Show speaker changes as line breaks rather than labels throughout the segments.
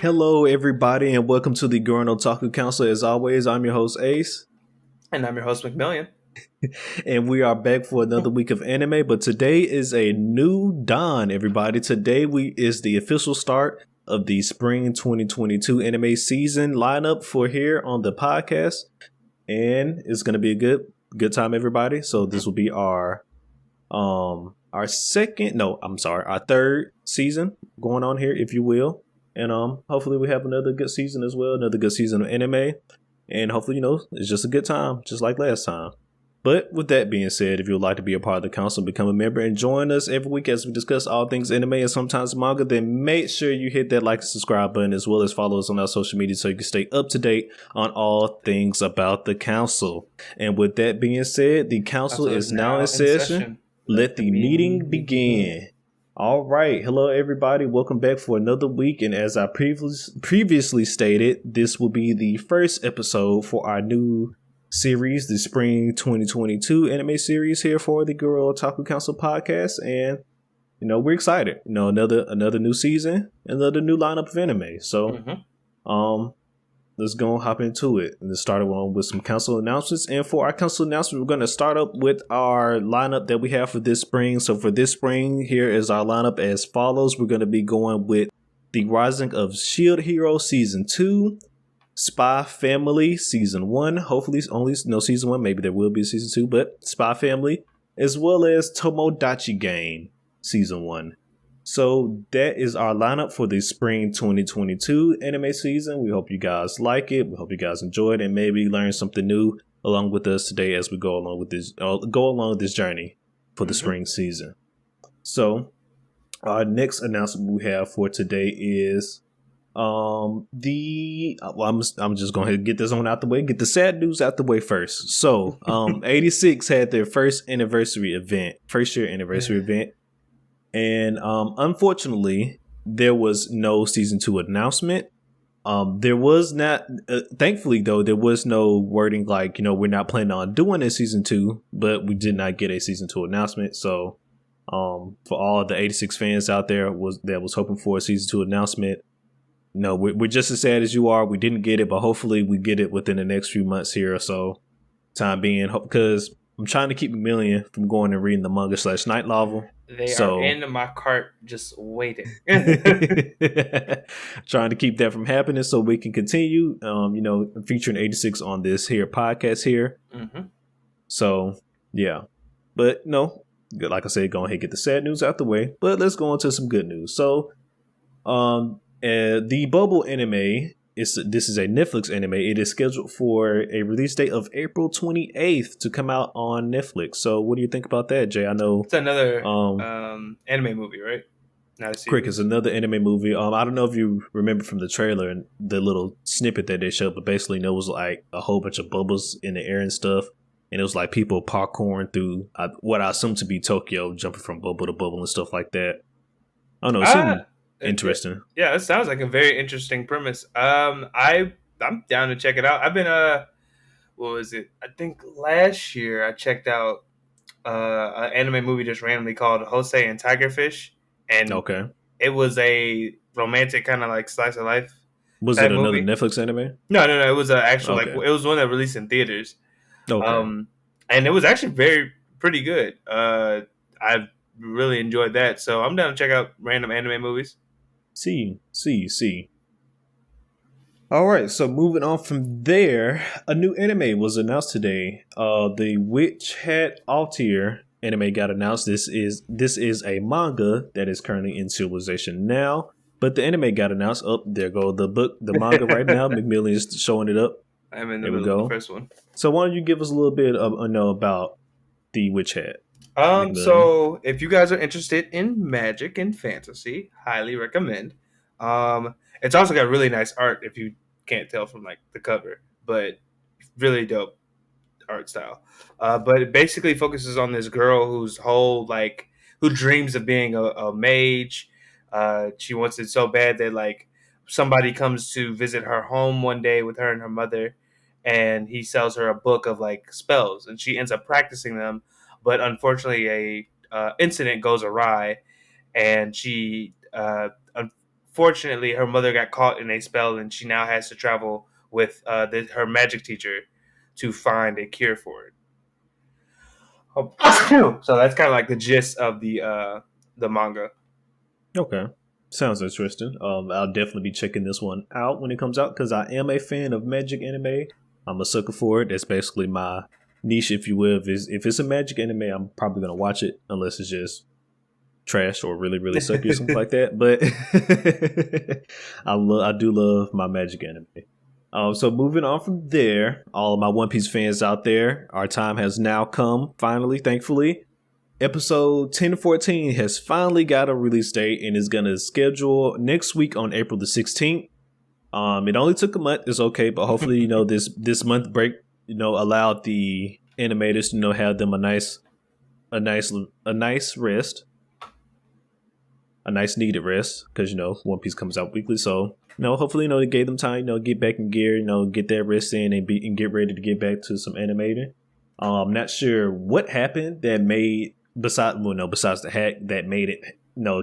Hello, everybody, and welcome to the Gurren Otaku Council. As always, I'm your host, Ace.
And I'm your host, McMillian.
And we are back for another week of anime, but today is a new dawn, everybody. Today is the official start of the spring 2022 anime season lineup for here on the podcast. And it's going to be a good time, everybody. So this will be our third season going on here, if you will. And hopefully we have another good season as well, another good season of anime. And hopefully, it's just a good time, just like last time. But with that being said, if you would like to be a part of the council, become a member and join us every week as we discuss all things anime and sometimes manga, then make sure you hit that like and subscribe button as well as follow us on our social media so you can stay up to date on all things about the council. And with that being said, the council is now in session. Let the meeting begin. All right. Hello, everybody. Welcome back for another week. And as I previously stated, this will be the first episode for our new series, the Spring 2022 anime series here for the Gurren Otaku Council podcast. And, we're excited. Another new season, another new lineup of anime. So, let's go and hop into it. And let's start on with some council announcements. And for our council announcement, we're going to start up with our lineup that we have for this spring. So for this spring, here is our lineup as follows. We're going to be going with The Rising of Shield Hero Season 2, SPYxFAMILY Season 1. Hopefully only Season 1. Maybe there will be a Season 2, but SPYxFAMILY, as well as Tomodachi Game Season 1. So that is our lineup for the spring 2022 anime season. We hope you guys like it. We hope you guys enjoy it and maybe learn something new along with us today as we go along this journey for the spring season. So our next announcement we have for today is I'm just going to get this one out the way, get the sad news out the way first. So 86 had their first year anniversary event. And unfortunately, there was no season 2 announcement. There was not, thankfully, though, there was no wording like, we're not planning on doing a season 2, but we did not get a season 2 announcement. So for all the 86 fans out there that was hoping for a season 2 announcement, no, we're just as sad as you are. We didn't get it, but hopefully we get it within the next few months here or so. Time being, because I'm trying to keep McMillian from going and reading the manga / night novel.
They are in my cart just waiting.
Trying to keep that from happening so we can continue, featuring 86 on this here podcast here. Mm-hmm. So, yeah. But no, like I said, go ahead and get the sad news out the way. But let's go on to some good news. So, the Bubble anime, this is a Netflix anime. It is scheduled for a release date of April 28th to come out on Netflix. So what do you think about that, Jay? I know
it's another anime movie, right? Not a series.
Quick, it's another anime movie. I don't know if you remember from the trailer and the little snippet that they showed, but basically there was like a whole bunch of bubbles in the air and stuff. And it was like people parkouring through what I assume to be Tokyo, jumping from bubble to bubble and stuff like that. I don't know. It seemed interesting.
Yeah, it sounds like a very interesting premise. I'm down to check it out. I've been what was it? I think last year I checked out an anime movie just randomly called Jose and Tigerfish, and it was a romantic kind of like slice of life.
Was it another Netflix anime?
No. It was an actual it was one that released in theaters. Okay. And it was actually pretty good. I really enjoyed that, so I'm down to check out random anime movies.
See. All right, so moving on from there, a new anime was announced today. The Hat Atelier anime got announced. This is a manga that is currently in Civilization now, but the anime got announced. Oh, there go the manga right now. McMillian is showing it up.
I'm in the middle of the first one.
So why don't you give us a little bit of about the Witch Hat?
So if you guys are interested in magic and fantasy, highly recommend. It's also got really nice art if you can't tell from like the cover, but really dope art style. But it basically focuses on this girl who dreams of being a mage. She wants it so bad that like somebody comes to visit her home one day with her and her mother, and he sells her a book of like spells, and she ends up practicing them. But unfortunately, a incident goes awry, and she unfortunately her mother got caught in a spell, and she now has to travel with her magic teacher to find a cure for it. So that's kind of like the gist of the manga.
Okay. Sounds interesting. I'll definitely be checking this one out when it comes out because I am a fan of magic anime. I'm a sucker for it. That's basically my niche, if you will. If it's a magic anime, I'm probably gonna watch it unless it's just trash or really really sucky or something like that. But I do love my magic anime. So moving on from there, all of my One Piece fans out there, our time has now come. Finally, thankfully. Episode 1014 has finally got a release date and is going to schedule next week on April the 16th. It only took a month. It's okay, but hopefully, this month break, allowed the animators to, have them a nice rest, a nice needed rest because, One Piece comes out weekly. So, hopefully, they gave them time, get back in gear, get that rest in and get ready to get back to some animating. I'm not sure what happened that made besides the hack that made it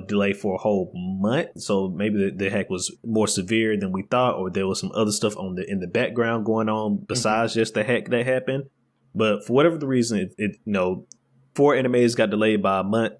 delay for a whole month. So maybe the hack was more severe than we thought, or there was some other stuff in the background going on besides just the hack that happened. But for whatever the reason, it 4 animes got delayed by a month,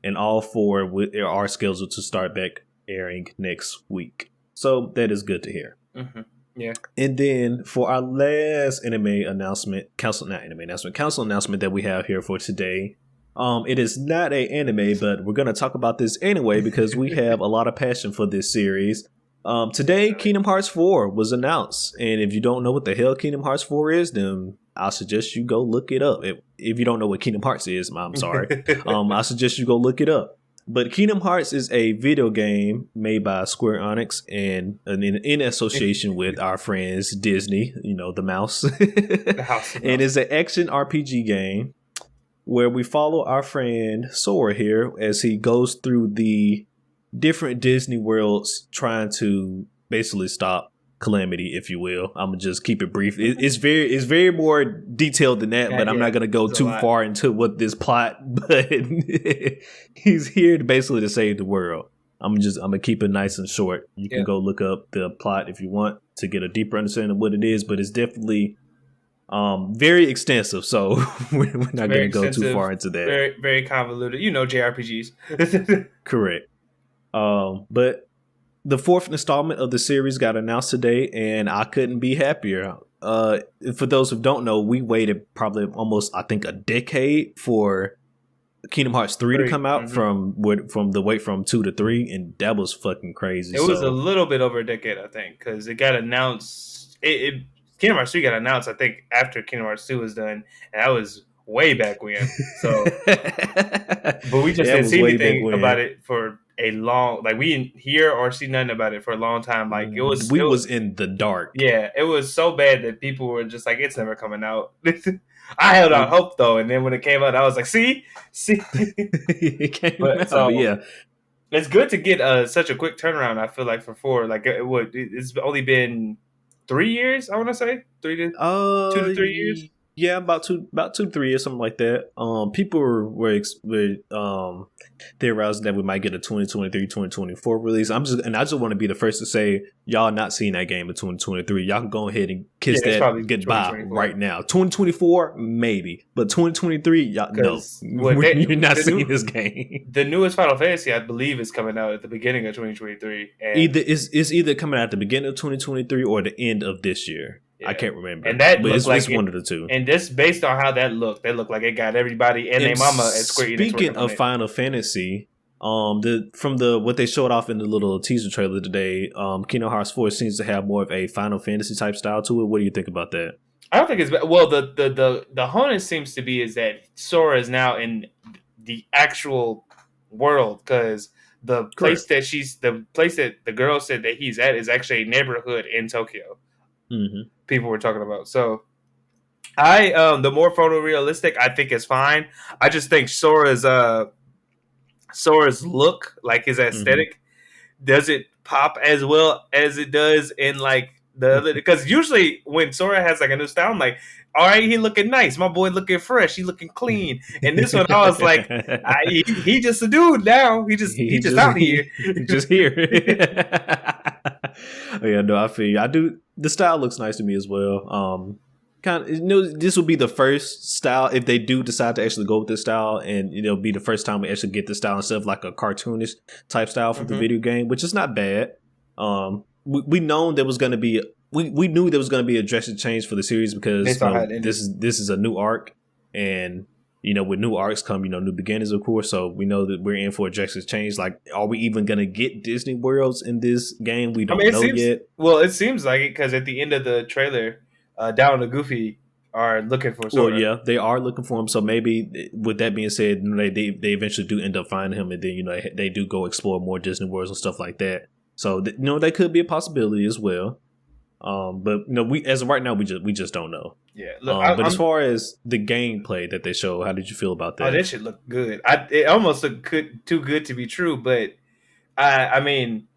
and all 4 are scheduled to start back airing next week. So that is good to hear.
Mm-hmm. Yeah.
And then for our last council announcement that we have here for today, it is not an anime, but we're going to talk about this anyway because we have a lot of passion for this series. Today, Kingdom Hearts 4 was announced, and if you don't know what the hell Kingdom Hearts 4 is, then I suggest you go look it up. If you don't know what Kingdom Hearts is, I'm sorry. I suggest you go look it up. But Kingdom Hearts is a video game made by Square Enix and in association with our friends Disney, the mouse.
The house.
And it's an action RPG game where we follow our friend Sora here as he goes through the different Disney worlds trying to basically stop Calamity, if you will. I'm gonna just keep it brief. It's very more detailed than that, but I'm not gonna go too far into what this plot. But he's here to save the world. I'm gonna keep it nice and short. You can go look up the plot if you want to get a deeper understanding of what it is, but it's definitely very extensive. So we're not gonna go too far into that.
Very very convoluted. JRPGs.
Correct. But the 4th installment of the series got announced today, and I couldn't be happier. For those who don't know, we waited probably almost, I think, a decade for Kingdom Hearts 3 to come out from the wait from 2 to 3, and that was fucking crazy.
It was a little bit over a decade, I think, because it got announced. Kingdom Hearts 3 got announced, I think, after Kingdom Hearts 2 was done, and that was way back when. So, but we just didn't see anything about it for a long, like we didn't hear or see nothing about it for a long time. Like we was
in the dark.
Yeah, it was so bad that people were just like, it's never coming out. I held out hope though, and then when it came out, I was like, see,
it came out. So, yeah,
it's good to get such a quick turnaround. I feel like for 4, like it's only been 3 years. I want to say 2 to 3 years.
Yeah, about 2-3 years, something like that. People were theorizing that we might get a 2023-2024 release. I just want to be the first to say y'all not seeing that game in 2023. Y'all can go ahead and kiss that goodbye right now. 2024 maybe, but 2023 y'all no. You're not seeing this game.
The newest Final Fantasy, I believe, is coming out at the beginning of 2023. And
it's either coming out at the beginning of 2023 or the end of this year. Yeah. I can't remember.
And that
but
it's
one of the two.
And just based on how that looked, looked like it got everybody and their mama at Square Enix.
Speaking of Final Fantasy, what they showed off in the little teaser trailer today, Kingdom Hearts 4 seems to have more of a Final Fantasy type style to it. What do you think about that?
I don't think it's well. The honest seems to be is that Sora is now in the actual world because the place that the girl said that he's at is actually a neighborhood in Tokyo.
Mm-hmm.
People were talking about. So the more photorealistic I think is fine. I just think Sora's look, like his aesthetic, doesn't pop as well as it does in like the other. Because usually when Sora has like a new style, I'm like, all right, he looking nice, my boy looking fresh, he looking clean. And this one, I was like, he just a dude now. He just out here,
just here. Yeah, no, I feel you. I do. The style looks nice to me as well. Kind of, this will be the first style if they do decide to actually go with this style, and it'll be the first time we actually get this style instead of like a cartoonish type style from the video game, which is not bad. We known there was going to be we knew there was going to be a drastic change for the series because this is a new arc, and with new arcs come new beginnings, of course. So we know that we're in for a drastic change. Like, are we even going to get Disney worlds in this game? We don't know yet.
Well, it seems like it because at the end of the trailer, Down and Goofy are looking for Sora.
Well, yeah, they are looking for him. So maybe, with that being said, they eventually do end up finding him, and then they do go explore more Disney worlds and stuff like that. So that could be a possibility as well. But we as of right now we just don't know.
Yeah.
Look, but as far as the gameplay that they show, how did you feel about that?
Oh, that shit looked good. It almost looked too good to be true. But I mean,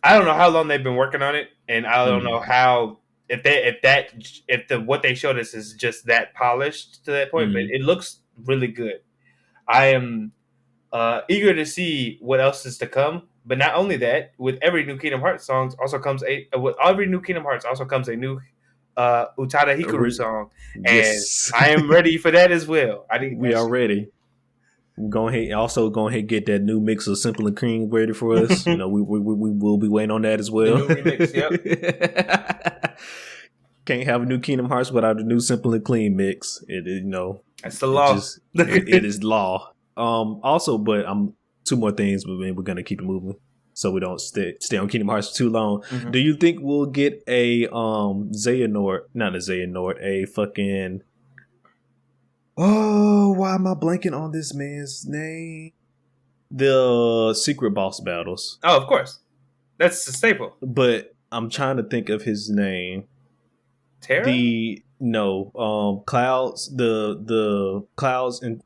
I don't know how long they've been working on it, and I don't know how if what they showed us is just that polished to that point. But it looks really good. I am eager to see what else is to come. But not only that, with every new Kingdom Hearts song also comes a new Utada Hikaru song,
yes.
And I am ready for that as well.
We are ready. Go ahead and get that new mix of Simple and Cream ready for us. we will be waiting on that as well.
The new remix, yep.
Can't have a new Kingdom Hearts without a new Simple and Clean mix.
That's the law.
It is law. Also, but two more things, but we're gonna keep it moving so we don't stay on Kingdom Hearts for too long. Mm-hmm. Do you think we'll get a a fucking why am I blanking on this man's name? The secret boss battles.
Oh, of course. That's a staple.
But I'm trying to think of his name.
Terra?
Clouds, the Clouds and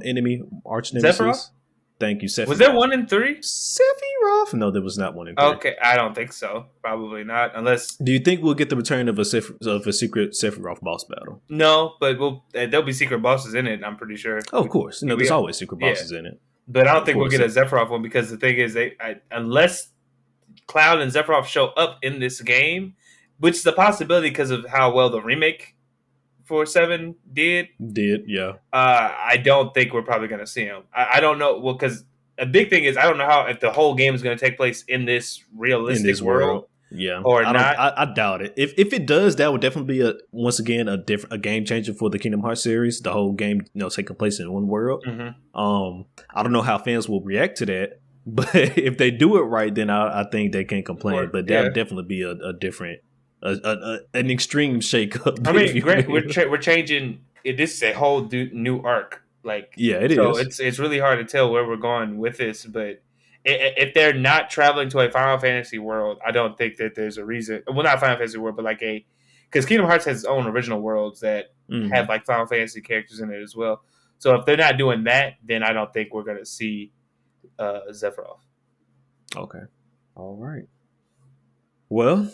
enemy arch nemesis.
Sephiroth?
Thank you, Sephiroth.
Was there 1 in 3?
Sephiroth? No, there was not 1 in 3.
Okay, I don't think so. Probably not, unless.
Do you think we'll get the return of a secret Sephiroth boss battle?
No, but there'll be secret bosses in it. I'm pretty sure.
Oh, of course, there's always secret bosses in it.
But I don't think we'll get a Sephiroth one because the thing is, unless Cloud and Sephiroth show up in this game, which is a possibility because of how well the remake for 7 did, yeah. I don't think we're probably going to see him. I don't know. Well, because a big thing is I don't know if the whole game is going to take place in this realistic world.
Yeah,
or not.
I doubt it. If it does, that would definitely be once again a game changer for the Kingdom Hearts series. The whole game, taking place in one world.
Mm-hmm.
I don't know how fans will react to that, but if they do it right, then I think they can't complain. But that would definitely be a different. An extreme shakeup.
I mean, we're changing. This is a whole new arc. Like,
yeah, it
is.
So
it's really hard to tell where we're going with this. But if they're not traveling to a Final Fantasy world, I don't think that there's a reason. Well, not Final Fantasy world, but like because Kingdom Hearts has its own original worlds that have like Final Fantasy characters in it as well. So if they're not doing that, then I don't think we're gonna see Sephiroth.
Okay, all right. Well.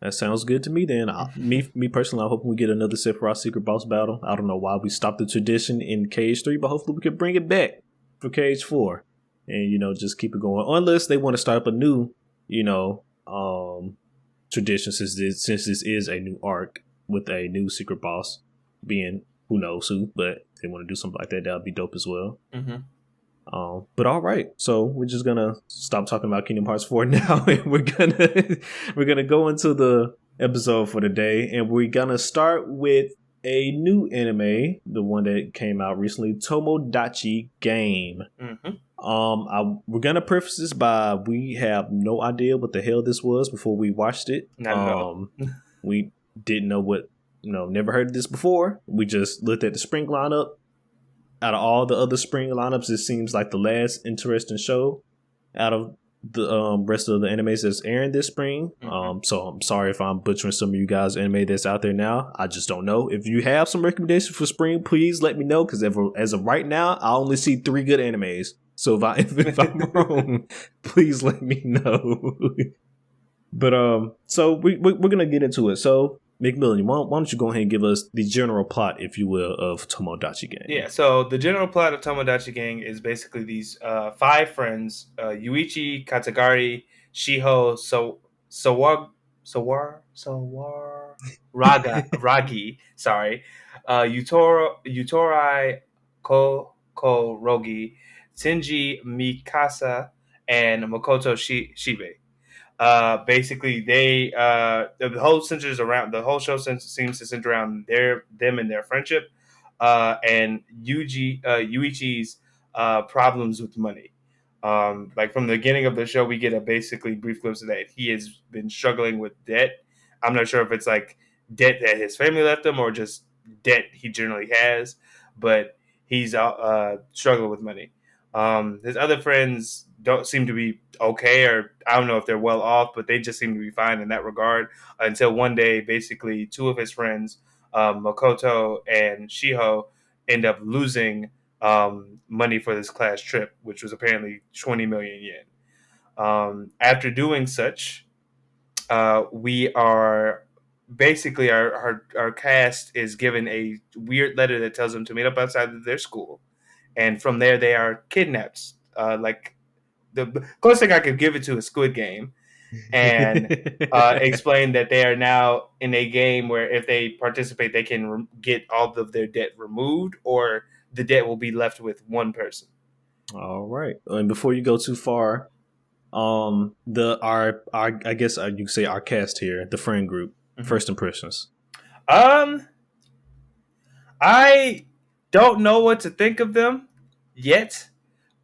That sounds good to me then. Me personally, I'm hoping we get another Sephiroth secret boss battle. I don't know why we stopped the tradition in Cage 3, but hopefully we can bring it back for Cage 4. And, just keep it going. Unless they want to start up a new, tradition since this is a new arc with a new secret boss being who knows who. But if they want to do something like that, that would be dope as well.
Mm-hmm.
But all right, so we're just gonna stop talking about Kingdom Hearts 4 now, and we're gonna go into the episode for the day, and we're gonna start with a new anime, the one that came out recently, Tomodachi Game.
Mm-hmm.
We're gonna preface this by we have no idea what the hell this was before we watched it. We didn't know what, never heard of this before. We just looked at the spring lineup. Out of all the other spring lineups, it seems like the last interesting show out of the rest of the animes that's airing this spring.
Mm-hmm.
So I'm sorry if I'm butchering some of you guys' anime that's out there now. I just don't know. If you have some recommendations for spring, please let me know. Because as of right now, I only see 3 good animes. So if I'm wrong, please let me know. But so we're gonna get into it. So McMillian, why don't you go ahead and give us the general plot, if you will, of Tomodachi Game?
Yeah, so the general plot of Tomodachi Gang is basically these five friends: Yuichi, Katagari, Shiho, Sawar, Ragi, sorry, Utorai, Rogi, Shinji Mikasa, and Makoto Shibe. Basically, the whole centers around the whole show seems to center around them and their friendship, and Yuichi's problems with money. Like from the beginning of the show, we get a basically brief glimpse of that. He has been struggling with debt. I'm not sure if it's like debt that his family left him or just debt he generally has, but he's struggling with money. His other friends don't seem to be okay, or I don't know if they're well off, but they just seem to be fine in that regard. Until one day, basically, two of his friends, Makoto and Shiho, end up losing money for this class trip, which was apparently 20 million yen. After doing such, we are basically our cast is given a weird letter that tells them to meet up outside of their school, and from there they are kidnapped. Like the closest thing I could give it to is Squid Game, and explain that they are now in a game where if they participate, they can get all of their debt removed, or the debt will be left with one person.
All right. And before you go too far, the our I guess you could say our cast here, the friend group, first impressions.
Um, I don't know what to think of them yet.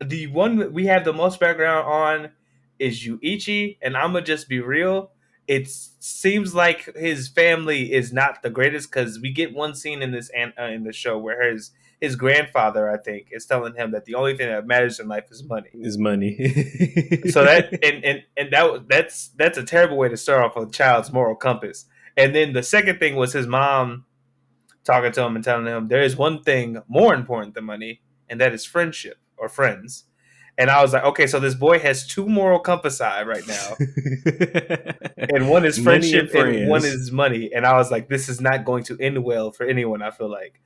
The one that we have the most background on is Yuichi, and I'm gonna just be real. It seems like his family is not the greatest because we get one scene in this in the show where his grandfather, I think, is telling him that the only thing that matters in life is money.
Is money.
So that's a terrible way to start off a child's moral compass. And then the second thing was his mom talking to him and telling him there is one thing more important than money, and that is friendship or friends. And I was like, okay, so this boy has two moral compassi right now, and one is friendship and one is money. And I was like, this is not going to end well for anyone. I feel like.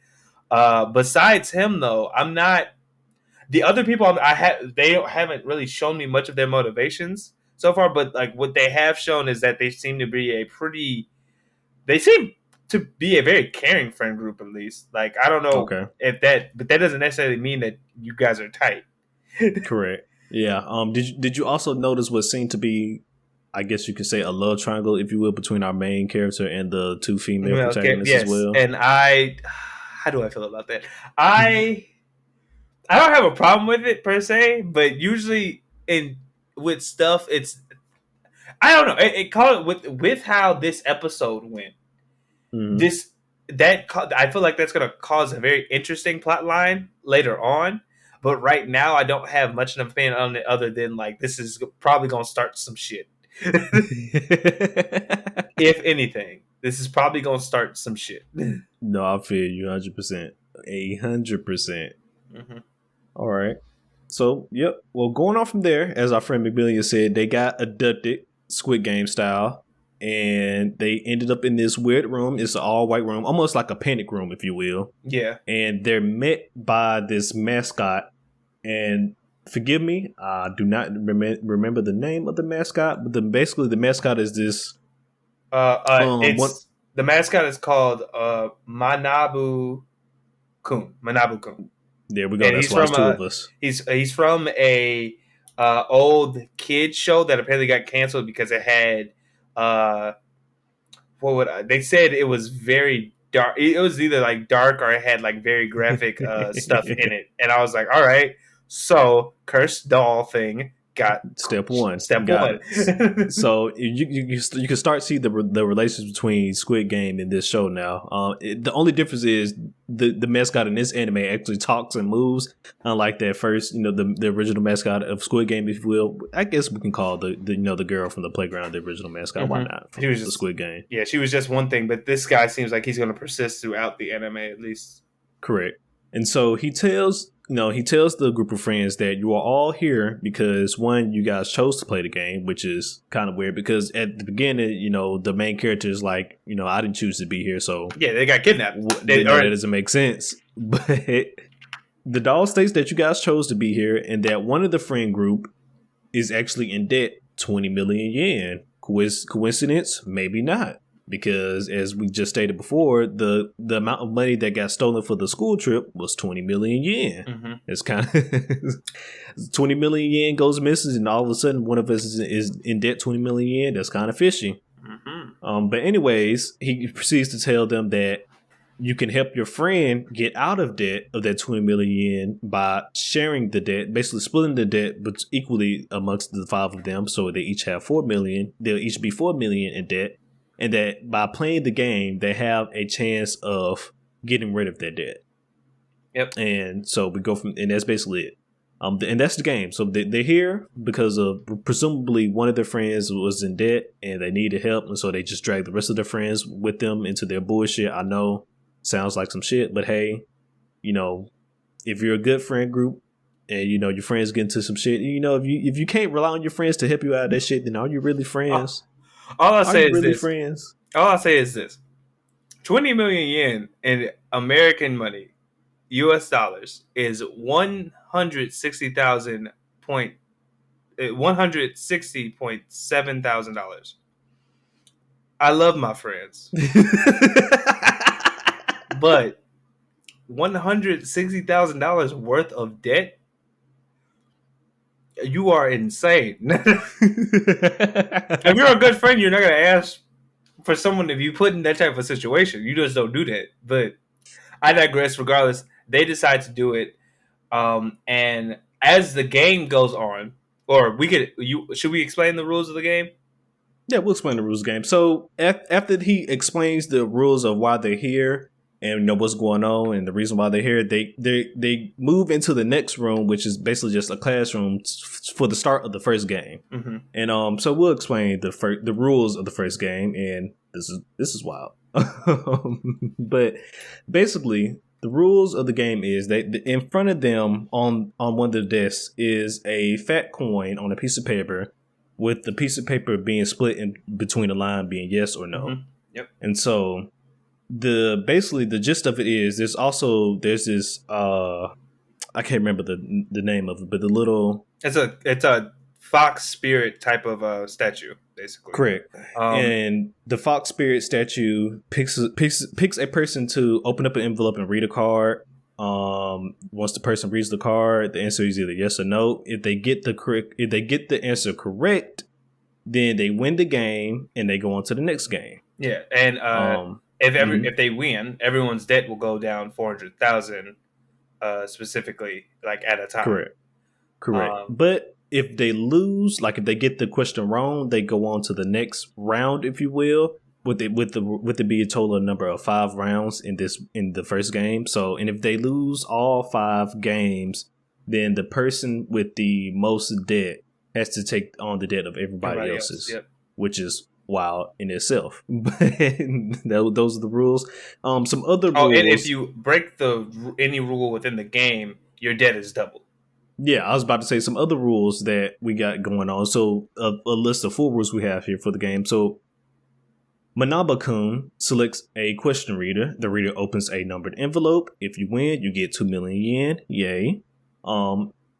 Besides him, though, I'm not. The other people they haven't really shown me much of their motivations so far. But like what they have shown is that they seem to be they seem to be a very caring friend group, at least. Like I don't know if but that doesn't necessarily mean that you guys are tight.
Correct. Yeah. Did you also notice what seemed to be, I guess you could say, a love triangle, if you will, between our main character and the two female protagonists as well?
And how do I feel about that? I don't have a problem with it per se, but usually with stuff, it's I don't know. It called with how this episode went. Mm-hmm. I feel like that's going to cause a very interesting plot line later on. But right now, I don't have much of an opinion on it other than like this is probably going to start some shit. If anything, this is probably going to start some shit.
No, I feel you 100%. 100%. All right. So, yep. Well, going on from there, as our friend McMillian said, they got abducted, Squid Game style, and they ended up in this weird room. It's an all-white room, almost like a panic room, if you will.
Yeah.
And they're met by this mascot, and forgive me, I do not remember the name of the mascot, but basically the mascot is this.
The mascot is called Manabu-kun. Manabu-kun.
There we go. And that's why it's two of us.
He's from a old kid show that apparently got canceled because it had they said it was very dark. It was either like dark or it had like very graphic stuff in it. And I was like, all right, so cursed doll thing got
step one. So you can start see the relations between Squid Game and this show now. The only difference is the mascot in this anime actually talks and moves, unlike that first, the original mascot of Squid Game, if you will. I guess we can call the girl from the playground the original mascot. Mm-hmm. Why not? She was just Squid Game.
Yeah, she was just one thing, but this guy seems like he's going to persist throughout the anime at least.
Correct. And so he tells the group of friends that you are all here because one, you guys chose to play the game, which is kind of weird because at the beginning, the main character is like, I didn't choose to be here, so
yeah, they got kidnapped.
that doesn't make sense. But the doll states that you guys chose to be here and that one of the friend group is actually in debt 20 million yen. Coincidence? Maybe not. Because as we just stated before, the amount of money that got stolen for the school trip was 20 million yen.
Mm-hmm.
It's kind of 20 million yen goes missing, and all of a sudden one of us is in debt 20 million yen. That's kind of fishy.
Mm-hmm.
But anyways, he proceeds to tell them that you can help your friend get out of debt of that 20 million yen by sharing the debt, basically splitting the debt but equally amongst the five of them. So they each have 4 million. They'll each be 4 million in debt. And that by playing the game, they have a chance of getting rid of their debt.
Yep.
And so we go and that's basically it. And that's the game. So they're here because of presumably one of their friends was in debt and they needed help. And so they just dragged the rest of their friends with them into their bullshit. I know, sounds like some shit, but hey, if you're a good friend group and, your friends get into some shit, if you can't rely on your friends to help you out of that shit, then are you really friends?
All I say is this.
Friends?
All I say is this: 20 million yen in American money, U.S. dollars, is $160.7 thousand. I love my friends, but $160,000 worth of debt. You are insane. If you're a good friend, you're not going to ask for someone if you put in that type of situation. You just don't do that. But I digress. Regardless, they decide to do it. And as the game goes on, or should we explain the rules of the game?
Yeah, we'll explain the rules of the game. So after he explains the rules of why they're here and what's going on and the reason why they're here, they move into the next room, which is basically just a classroom for the start of the first game.
Mm-hmm.
And so we'll explain the rules of the first game, and this is wild. But basically, the rules of the game is that in front of them on one of the desks is a fat coin on a piece of paper, with the piece of paper being split in between the line being yes or no.
Mm-hmm. Yep.
And so the gist of it is there's this I can't remember the name of it, but the little
it's a fox spirit type of statue, basically.
Correct. And the fox spirit statue picks a person to open up an envelope and read a card. Once the person reads the card, the answer is either yes or no. If they get the answer correct, then they win the game and they go on to the next game.
Yeah, and if they win, everyone's debt will go down 400,000, specifically, like at a time.
Correct. But if they lose, like if they get the question wrong, they go on to the next round, if you will. With it be a total number of 5 rounds in the first game. So, and if they lose all 5 games, then the person with the most debt has to take on the debt of everybody else's,
yep.
Which is wild in itself. But those are the rules. Some other rules.
And if you break any rule within the game, your debt is doubled.
Yeah, I was about to say some other rules that we got going on. So a list of 4 rules we have here for the game. So Manaba-kun selects a question reader. The reader opens a numbered envelope. If you win, you get 2 million yen. Yay.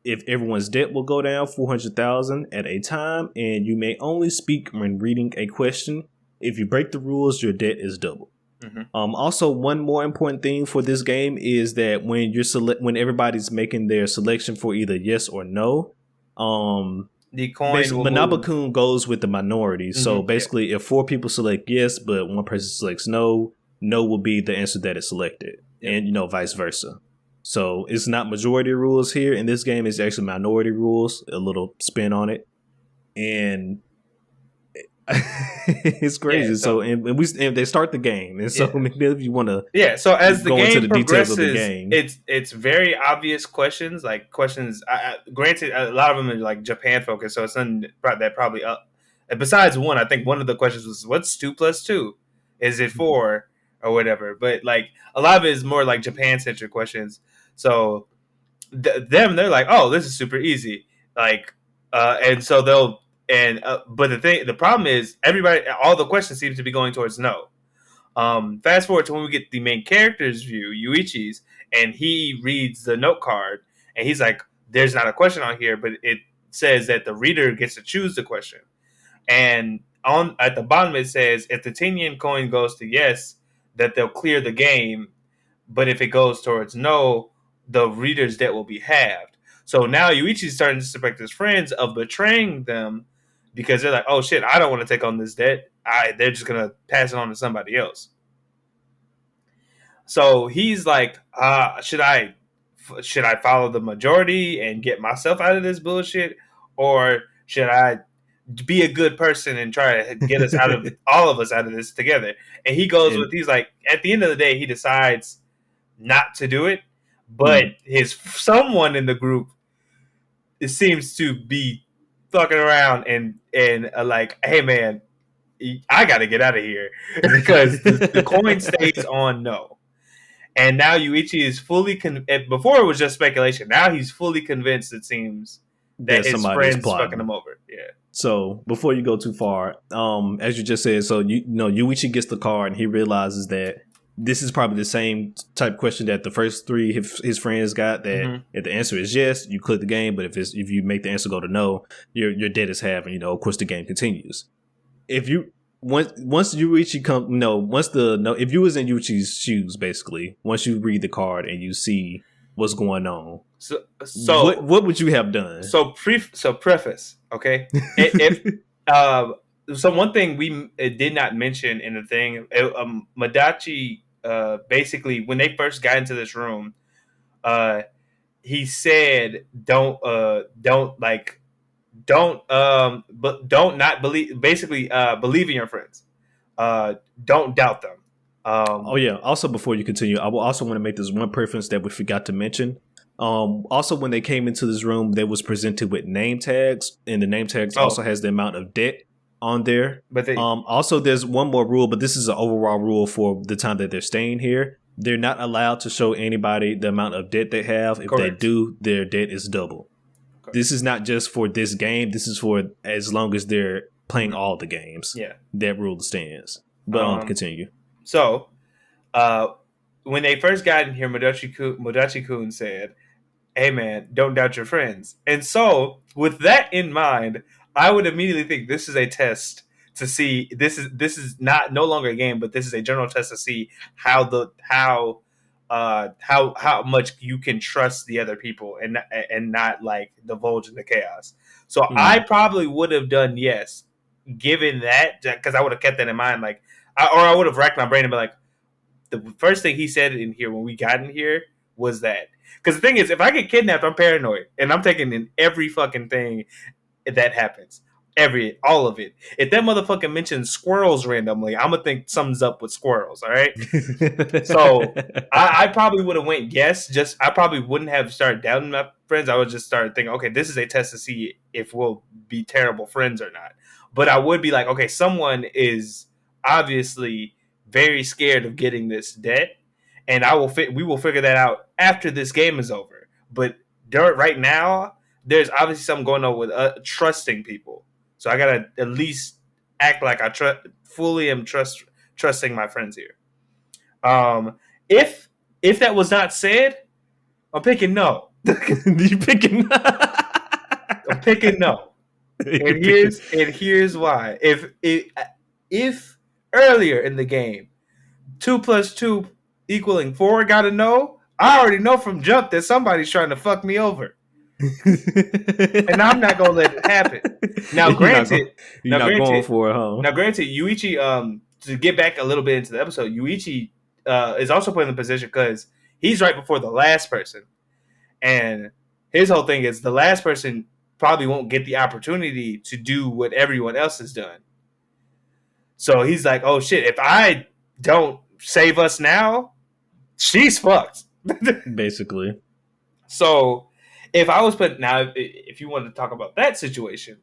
If everyone's debt will go down 400,000 at a time, and you may only speak when reading a question. If you break the rules, your debt is doubled.
Mm-hmm.
Also, one more important thing for this game is that when everybody's making their selection for either yes or no,
the coin
Manaba-kun goes with the minority. Mm-hmm. So basically, if 4 people select yes, but one person selects no, no will be the answer that is selected, and vice versa. So it's not majority rules here in this game; it's actually minority rules. A little spin on it, and it's crazy. So and they start the game, and so maybe if you want to,
so as the
go
game
into the
progresses,
details of the game,
it's very obvious questions. Like questions, granted, a lot of them are like Japan focused, so it's something that probably up. Besides one, I think one of the questions was, "What's 2 + 2? Is it 4 or whatever?" But like a lot of it is more like Japan centric questions. So they're like, oh, this is super easy. Like, and so they'll but the problem is all the questions seem to be going towards no. Fast forward to when we get the main character's view, Yuichi's, and he reads the note card, and he's like, "There's not a question on here, but it says that the reader gets to choose the question." And on at the bottom it says, "If the 10 yen coin goes to yes, that they'll clear the game, but if it goes towards no, the reader's debt will be halved." So now Yuichi's starting to suspect his friends of betraying them because they're like, "Oh shit, I don't want to take on this debt. They're just gonna pass it on to somebody else." So he's like, should I follow the majority and get myself out of this bullshit, or should I be a good person and try to get us out of all of us out of this together?" And he goes with, he's like, at the end of the day, he decides not to do it, but his someone in the group, it seems to be fucking around and like, "Hey man, I got to get out of here," because the coin stays on no. And now Yuichi is fully before it was just speculation. Now he's fully convinced, it seems, that his friend's fucking him over. Yeah.
So before you go too far, as you just said, so Yuichi gets the card and he realizes that this is probably the same type question that the first three his friends got. That if the answer is yes, you click the game, but if you make the answer go to no, your debt is half, and of course the game continues. If you once Yuichi if you was in Yuichi's shoes, basically, once you read the card and you see what's going on, so what would you have done?
So preface, okay? So one thing we did not mention in the thing, Madachi, basically when they first got into this room, he said, don't not believe, basically, believe in your friends, don't doubt them.
Also, before you continue, I will also want to make this one preference that we forgot to mention. Also, when they came into this room, they was presented with name tags, and the name tags also has the amount of debt on there. But also there's one more rule, but this is an overall rule for the time that they're staying here. They're not allowed to show anybody the amount of debt they have. If they do, their debt is double. This is not just for this game. This is for as long as they're playing all the games.
Yeah.
That rule stands. But continue.
So, when they first got in here, Modachi-kun said, "Hey man, don't doubt your friends." And so, with that in mind, I would immediately think this is a test to see, this is no longer a game, but this is a general test to see how much you can trust the other people and not like divulge in the chaos. So I probably would have done yes, given that, because I would have kept that in mind. Like, I would have racked my brain and be like, the first thing he said in here when we got in here was that. Because the thing is, if I get kidnapped, I'm paranoid, and I'm taking in every fucking thing that happens. All of it. If that motherfucker mentions squirrels randomly, I'm gonna think something's up with squirrels. All right. So I probably would have went yes. I probably wouldn't have started doubting my friends. I would just start thinking, okay, this is a test to see if we'll be terrible friends or not. But I would be like, okay, someone is obviously very scared of getting this debt, and we will figure that out after this game is over. But right now, there's obviously something going on with trusting people. So I gotta at least act like I fully am trusting my friends here. If that was not said, I'm picking no.
You picking?
I'm picking no. And here's why. If earlier in the game, 2 + 2 = 4 got to know, I already know from jump that somebody's trying to fuck me over. And I'm not gonna let it happen. Now, granted,
going for it, huh?
Now, granted, Yuichi, to get back a little bit into the episode, Yuichi is also put in the position because he's right before the last person, and his whole thing is the last person probably won't get the opportunity to do what everyone else has done. So he's like, "Oh shit! If I don't save us now, she's fucked."
Basically. So.
If I was if you wanted to talk about that situation,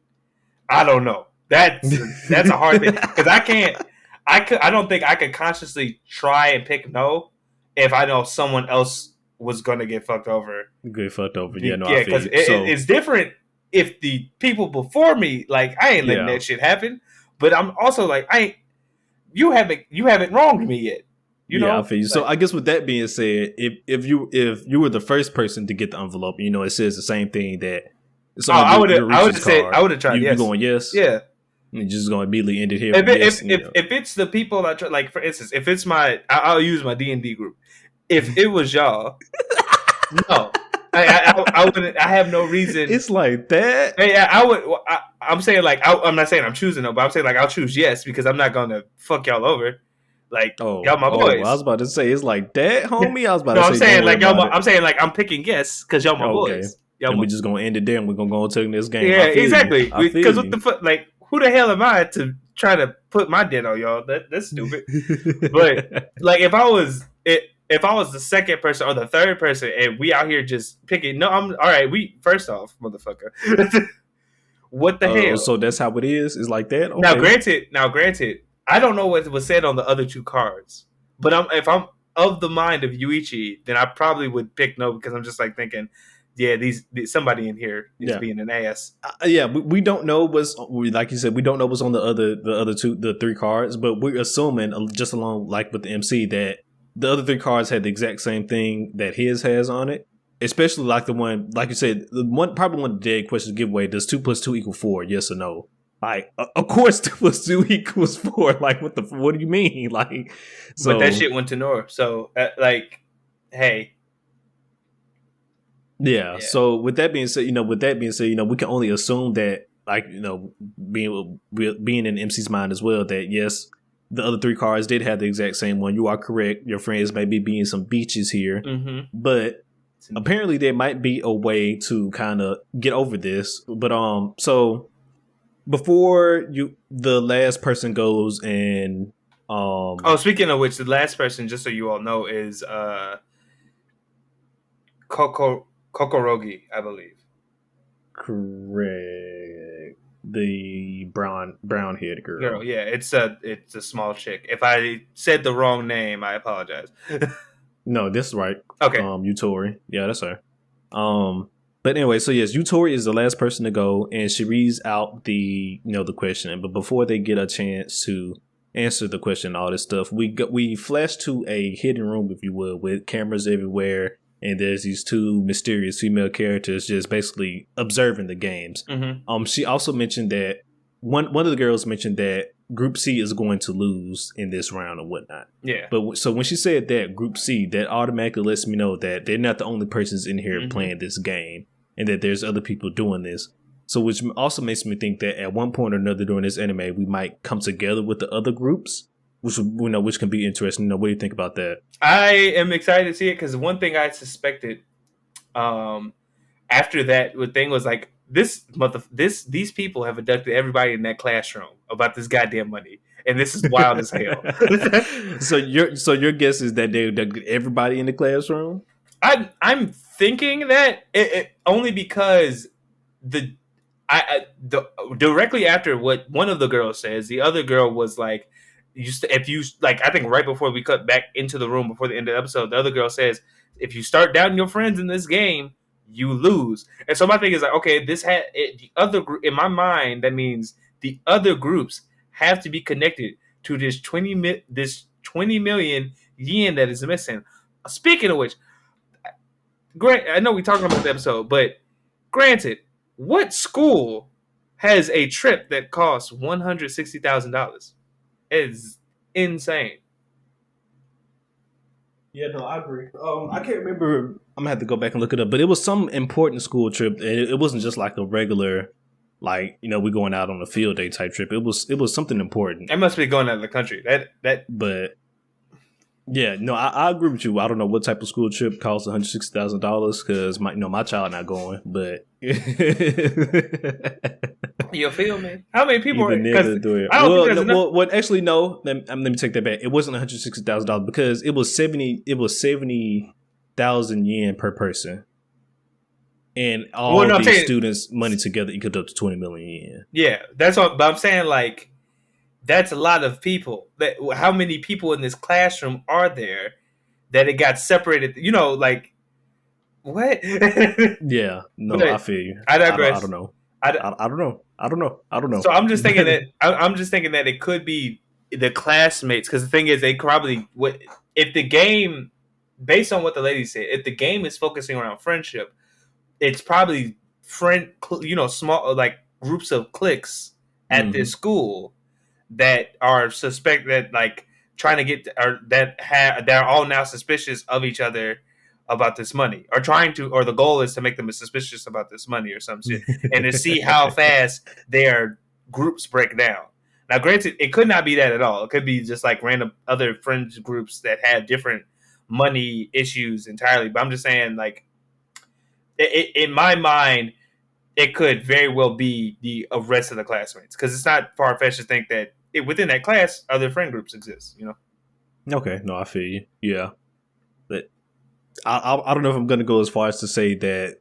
I don't know. That's a hard thing because I don't think I could consciously try and pick no if I know someone else was gonna get fucked over.
Get fucked over. Yeah, no, I
Yeah,
feel
because
you. So
it's different if the people before me, like, I ain't letting
yeah,
that shit happen. But I'm also like, I ain't. You haven't wronged me yet. You
yeah, I
know,
feel you. So
like,
I guess with that being said, if you were the first person to get the envelope, you know, it says the same thing that it's
oh,
on
I would
your
have, I would
Reese's
have said, I
card.
would have tried.
You
Yes,
going yes?
yeah.
And you're just going to immediately end it here
If
with
it,
yes. You know.
if it's the people that try, like, for instance, if it's I'll use my D&D group. If it was y'all, no, I wouldn't. I have no reason.
It's like that.
Yeah, I would. I'm saying, like, I'm not saying I'm choosing no, but I'm saying, like, I'll choose yes because I'm not gonna fuck y'all over. Like, y'all my
I was
boys.
about to say it's like that, homie. I was about
No,
to
I'm
say don't
saying,
worry
like, y'all.
about it.
I'm saying, like, I'm picking yes because y'all my
Okay,
boys. Y'all
and
my
we're just gonna end it there, and we're gonna go and take this game.
Yeah,
I feel you.
exactly.
I feel
Because what the
you.
fuck? Like, who the hell am I to try to put my dent on y'all? That's stupid. But, like, if I was the second person or the third person and we out here just picking, no, I'm all right. We first off, motherfucker, what the hell?
So that's how it is. It's like that.
Now,
Okay.
granted, I don't know what was said on the other two cards, but if I'm of the mind of Yuichi, then I probably would pick no because I'm just like thinking, yeah, these somebody in here is
Yeah.
being an ass.
Yeah, we don't know like you said, we don't know what's on the other the three cards, but we're assuming just along like with the MC that the other three cards had the exact same thing that his has on it. Especially like the one, like you said, the one probably one of the dead questions giveaway. Does 2 + 2 = 4? Yes or no? Like, of course, 2 + 2 = 4. Like, what do you mean? Like, so
But that shit went to Nor. So, like, hey,
yeah.
yeah.
So with that being said, we can only assume that, like, being in MC's mind as well, that yes, the other three cards did have the exact same one. You are correct. Your friends may be being some beaches here, but apparently there might be a way to kind of get over this. But so before the last person goes and
speaking of which, the last person, just so you all know, is Kokorogi, I believe.
correct, the brown haired girl.
Yeah, it's a small chick. If I said the wrong name, I apologize.
No, this is right.
Okay.
Yutori. Yeah, that's her. But anyway, so yes, Yutori is the last person to go, and she reads out the question. But before they get a chance to answer the question, all this stuff, we flash to a hidden room, if you will, with cameras everywhere, and there's these two mysterious female characters just basically observing the games. She also mentioned that one of the girls mentioned that Group C is going to lose in this round or whatnot.
Yeah.
But so when she said that Group C, that automatically lets me know that they're not the only persons in here playing this game, and that there's other people doing this. So which also makes me think that at one point or another during this anime, we might come together with the other groups, which can be interesting. What do you think about that?
I am excited to see it because one thing I suspected after that thing was like, these people have abducted everybody in that classroom about this goddamn money, and this is wild as hell.
So your guess is that they abducted everybody in the classroom?
I'm thinking that it only because directly after what one of the girls says, the other girl was like, if you like, I think right before we cut back into the room before the end of the episode, the other girl says, if you start doubting your friends in this game, you lose. And so my thing is like, okay, the other group in my mind, that means the other groups have to be connected to this 20 million yen that is missing. Speaking of which, I know we talking about the episode, but granted, what school has a trip that costs $160,000? It's insane.
Yeah, no, I agree. I can't remember. I'm gonna have to go back and look it up, but it was some important school trip. It wasn't just like a regular, like, we going out on a field day type trip. It was something important.
It must be going out of the country.
But yeah, no, I agree with you. I don't know what type of school trip costs $160,000 because my child not going. But
you feel me? How many people are
do it?
I don't think there's enough.
Well, actually, no. Let me take that back. It wasn't $160,000 because it was 70,000 yen per person, and all these students' money together equaled up to 20 million yen.
Yeah, that's what. But I'm saying, like, that's a lot of people. How many people in this classroom are there that it got separated? Like, what?
Yeah, no, I
But
feel you.
I
I don't
digress.
know.
I,
I don't know. I don't know. I don't
so
know.
I'm just thinking that I'm just thinking that it could be the classmates because the thing is they probably what if the game based on what the lady said if the game is focusing around friendship it's probably small like groups of cliques at this
Hmm.
school that are suspect that like trying to get or that are all now suspicious of each other about this money or trying to or the goal is to make them suspicious about this money or some shit and to see how fast their groups break down. Now granted it could not be that at all. It could be just like random other friends groups that have different money issues entirely, but I'm just saying like in my mind it could very well be the rest of the classmates because it's not far fetched to think that within that class other friend groups exist. You know.
Okay, no, I feel you. Yeah, but I don't know if I'm gonna go as far as to say that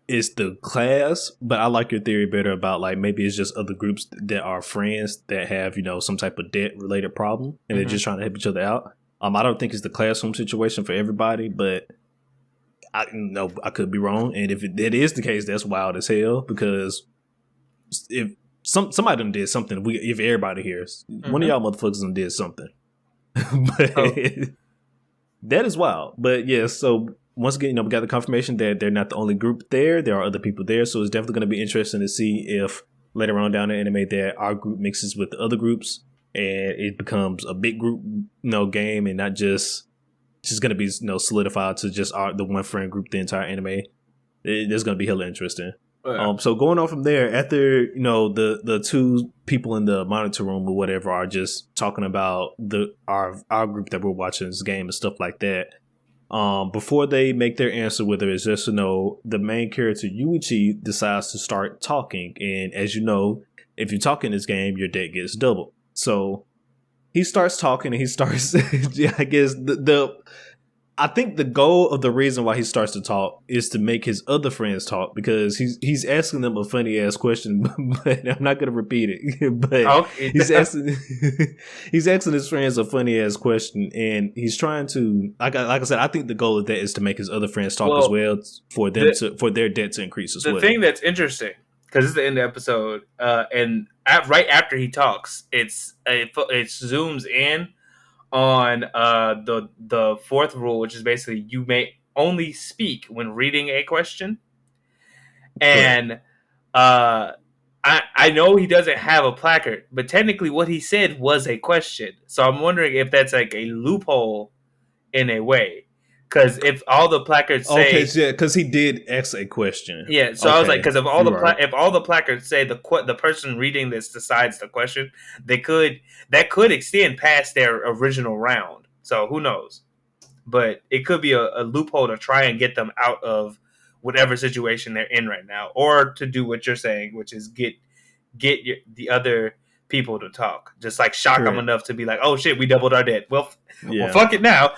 it's the class, but I like your theory better about like maybe it's just other groups that are friends that have some type of debt related problem and they're
Mm-hmm.
just trying to help each other out. I don't think it's the classroom situation for everybody, but I know I could be wrong. And if it is the case, that's wild as hell because if somebody done did something, if everybody hears one of
Mm-hmm.
y'all motherfuckers done did something, but
Oh,
that is wild. But yeah, so once again, we got the confirmation that they're not the only group there. There are other people there. So it's definitely going to be interesting to see if later on down the anime that our group mixes with the other groups and it becomes a big group, game and not just going to be, solidified to just the one friend group the entire anime. It's going to be hella interesting.
yeah.
So going on from there, after the two people in the monitor room or whatever are just talking about our group that we're watching this game and stuff like that. Before they make their answer, whether it's yes or no, the main character Yuichi decides to start talking, and as you know, if you talk in this game, your debt gets doubled. So he starts talking, and he starts. I guess I think the goal of the reason why he starts to talk is to make his other friends talk because he's asking them a funny ass question, but I'm not gonna repeat it. But
Okay.
he's asking he's asking his friends a funny ass question, and he's trying to like I said, I think the goal of that is to make his other friends talk as
Well,
well for
the
for their debt to increase as
the
well.
thing that's interesting because this is the end of the episode, and right after he talks, it zooms in on the fourth rule, which is basically you may only speak when reading a question.
Correct.
And I know he doesn't have a placard, but technically what he said was a question. So I'm wondering if that's like a loophole in a way, because if all the placards
Okay,
say
so yeah, because he did ask a question.
yeah, so I was like,
Okay,
because if
you're right.
if all the placards say the person reading this decides the question, they could that could extend past their original round. So who knows? But it could be a loophole to try and get them out of whatever situation they're in right now, or to do what you're saying, which is the other people to talk, just like shock them
Correct.
enough to be like, "Oh shit, we doubled our debt." Well,
Yeah.
fuck it now.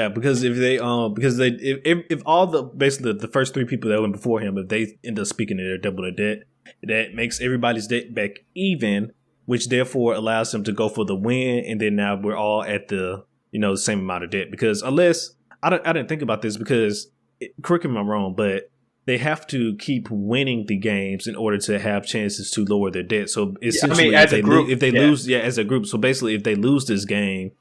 Because if all the basically the first three people that went before him, if they end up speaking to their double their debt, that makes everybody's debt back even, which therefore allows them to go for the win, and then now we're all at the the same amount of debt. Because unless I didn't think about this because correct me if I'm wrong, but they have to keep winning the games in order to have chances to lower their debt. So
Yeah, I mean,
essentially,
as a group,
if they
yeah.
lose, yeah, as a group. So basically, if they lose this game,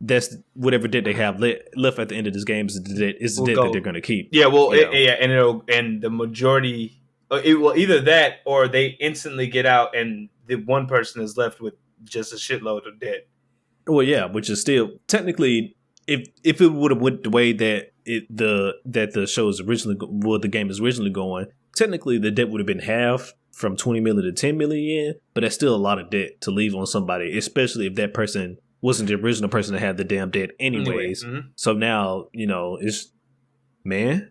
that's whatever debt they have left at the end of this game is the
We'll
debt that they're
go.
going to keep.
Yeah, well,
Yeah.
yeah, and the majority, it will either that or they instantly get out, and the one person is left with just a shitload of debt.
Well, yeah, which is still technically, if it would have went the way that the show is originally, the game is originally going, technically the debt would have been half from 20 million to 10 million yen, but that's still a lot of debt to leave on somebody, especially if that person wasn't the original person that had the damn debt
Anyway,
anyways. So now it's man.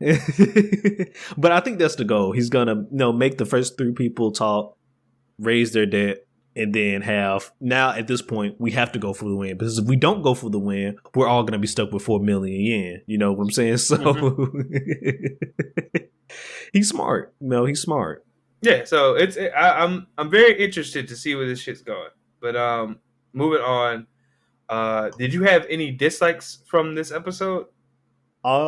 But I think that's the goal. He's gonna make the first three people talk, raise their debt, and then have now at this point we have to go for the win, because if we don't go for the win, we're all gonna be stuck with 4 million yen. You know what I'm saying? So he's smart. He's smart.
yeah. So I'm very interested to see where this shit's going. But moving on. Did you have any dislikes from this episode?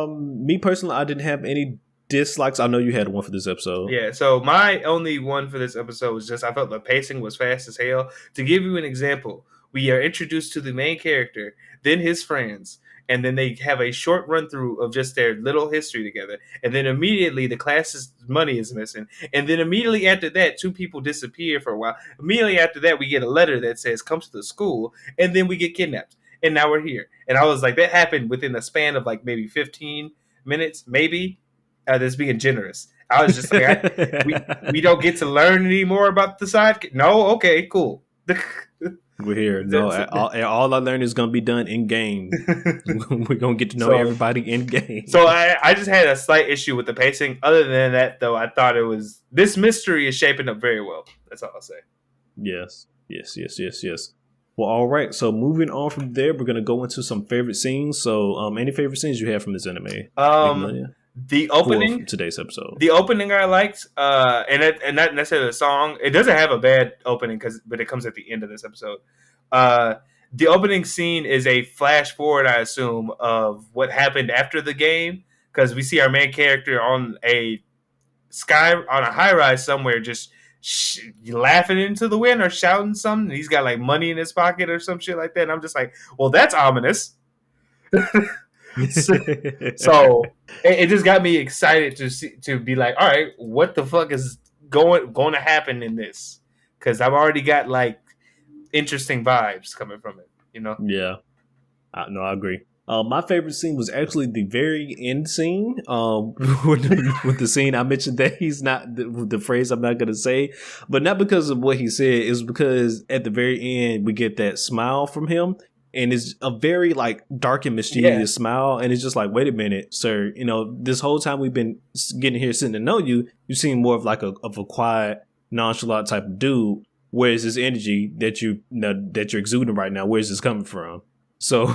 Me personally, I didn't have any dislikes. I know you had one for this episode.
Yeah, so my only one for this episode was just I felt the pacing was fast as hell. To give you an example, we are introduced to the main character, then his friends, and then they have a short run through of just their little history together. And then immediately the class's money is missing. And then immediately after that, two people disappear for a while. Immediately after that, we get a letter that says, "Come to the school," and then we get kidnapped. And now we're here. And I was like, that happened within a span of like maybe 15 minutes, maybe. That's being generous. I was just like, we don't get to learn any more about the side. No, okay, cool.
We're here. No, all I learned is gonna be done in game. We're gonna get to know everybody in game.
So I just had a slight issue with the pacing. Other than that, though, I thought this mystery is shaping up very well. That's all I'll say.
Yes. Well, all right. So moving on from there, we're gonna go into some favorite scenes. So, any favorite scenes you have from this anime?
The opening
today's episode.
The opening I liked, and not necessarily the song. It doesn't have a bad opening but it comes at the end of this episode. The opening scene is a flash forward, I assume, of what happened after the game, because we see our main character on a high rise somewhere, just laughing into the wind or shouting something. He's got like money in his pocket or some shit like that. And I'm just like, well, that's ominous. So it just got me excited to be like, all right, what the fuck is going to happen in this? Because I've already got like interesting vibes coming from it, you know?
Yeah, no, I agree. My favorite scene was actually the very end scene. With the scene I mentioned that he's not the phrase I'm not gonna say, but not because of what he said. It's because at the very end we get that smile from him. And it's a very like dark and mysterious smile, and it's just like, wait a minute, sir. You know, this whole time we've been getting here, sitting to know you, you seem more of like a quiet, nonchalant type of dude. Where's this energy that that you're exuding right now? Where's this coming from? So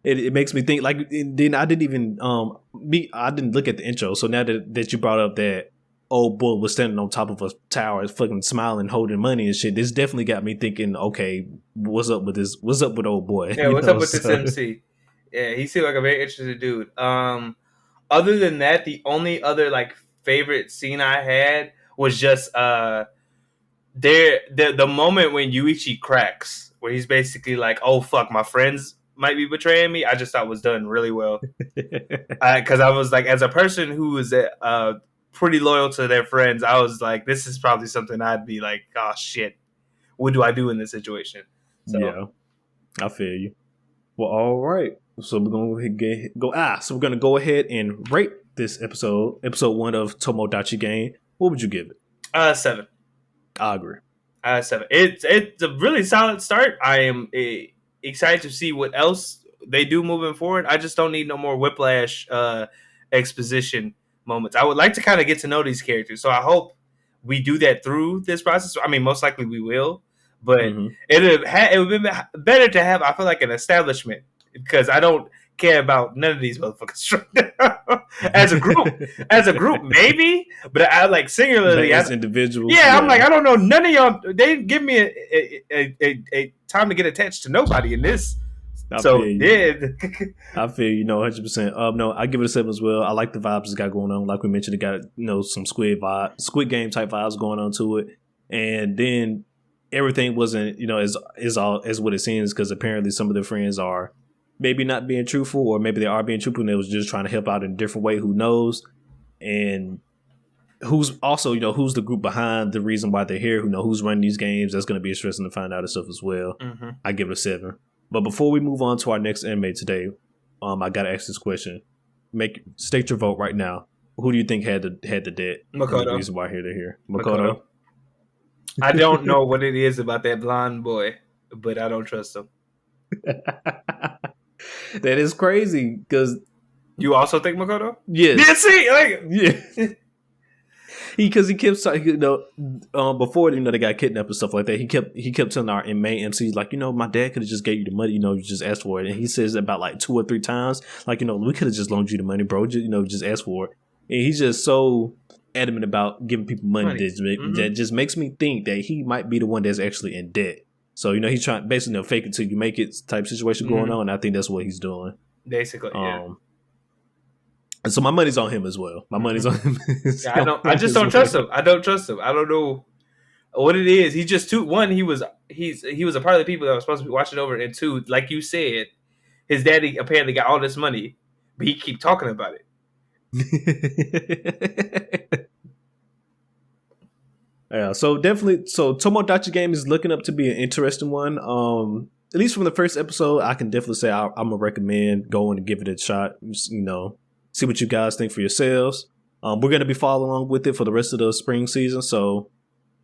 it makes me think. Like, then I didn't even I didn't look at the intro. So now that you brought up that old boy was standing on top of a tower, fucking smiling, holding money and shit, this definitely got me thinking, okay, what's up with this? What's up with old boy?
Yeah, what's up with this MC? Yeah, he seemed like a very interesting dude. Other than that, the only other like favorite scene I had was just the moment when Yuichi cracks, where he's basically like, oh fuck, my friends might be betraying me. I just thought was done really well. Because I was like, as a person who is pretty loyal to their friends, I was like, this is probably something I'd be like, oh shit, what do I do in this situation? So,
yeah, I feel you. Well, all right. So we're gonna go ahead and rate this episode 1 of Tomodachi Game. What would you give it?
7.
I agree.
7. It's a really solid start. I am excited to see what else they do moving forward. I just don't need no more whiplash exposition moments. I would like to kind of get to know these characters, so I hope we do that through this process. I mean, most likely we will, but it would be better to have, I feel like, an establishment, because I don't care about none of these motherfuckers as a group maybe, but I like singularly
as individuals.
Yeah, I'm like, I don't know none of y'all. They didn't give me a time to get attached to nobody in this. I feel you
100%. No, I give it a 7 as well. I like the vibes it's got going on. Like we mentioned, it got some Squid Game type vibes going on to it, and then everything wasn't as what it seems, because apparently some of their friends are maybe not being truthful, or maybe they are being truthful and they was just trying to help out in a different way. Who knows? And who's also who's the group behind the reason why they're here? Who's running these games? That's going to be interesting to find out and stuff as well. I give it a 7. But before we move on to our next anime today, I gotta ask this question. State your vote right now. Who do you think had the debt?
Makoto.
The reason why they're here. Makoto.
I don't know what it is about that blonde boy, but I don't trust him.
That is crazy, because
you also think Makoto?
Yes.
Yeah, see, like,
yeah. Because he kept before they got kidnapped and stuff like that, he kept telling our main MCs like, my dad could have just gave you the money, you just asked for it. And he says about like 2 or 3 times, like, we could have just loaned you the money, bro, just ask for it. And he's just so adamant about giving people money. That just makes me think that he might be the one that's actually in debt. So he's trying basically fake it till you make it type situation going on. I think that's what he's doing
basically.
And so my money's on him as well. My money's on him.
Yeah, I don't. I just don't trust him. I don't trust him. I don't know what it is. He's just too. One, he was a part of the people that was supposed to be watching over. And two, like you said, his daddy apparently got all this money, but he keep talking about it.
Yeah, so definitely, so Tomodachi Game is looking up to be an interesting one. At least from the first episode, I can definitely say I'm gonna recommend going and give it a shot. Just, see what you guys think for yourselves. We're gonna be following along with it for the rest of the spring season. So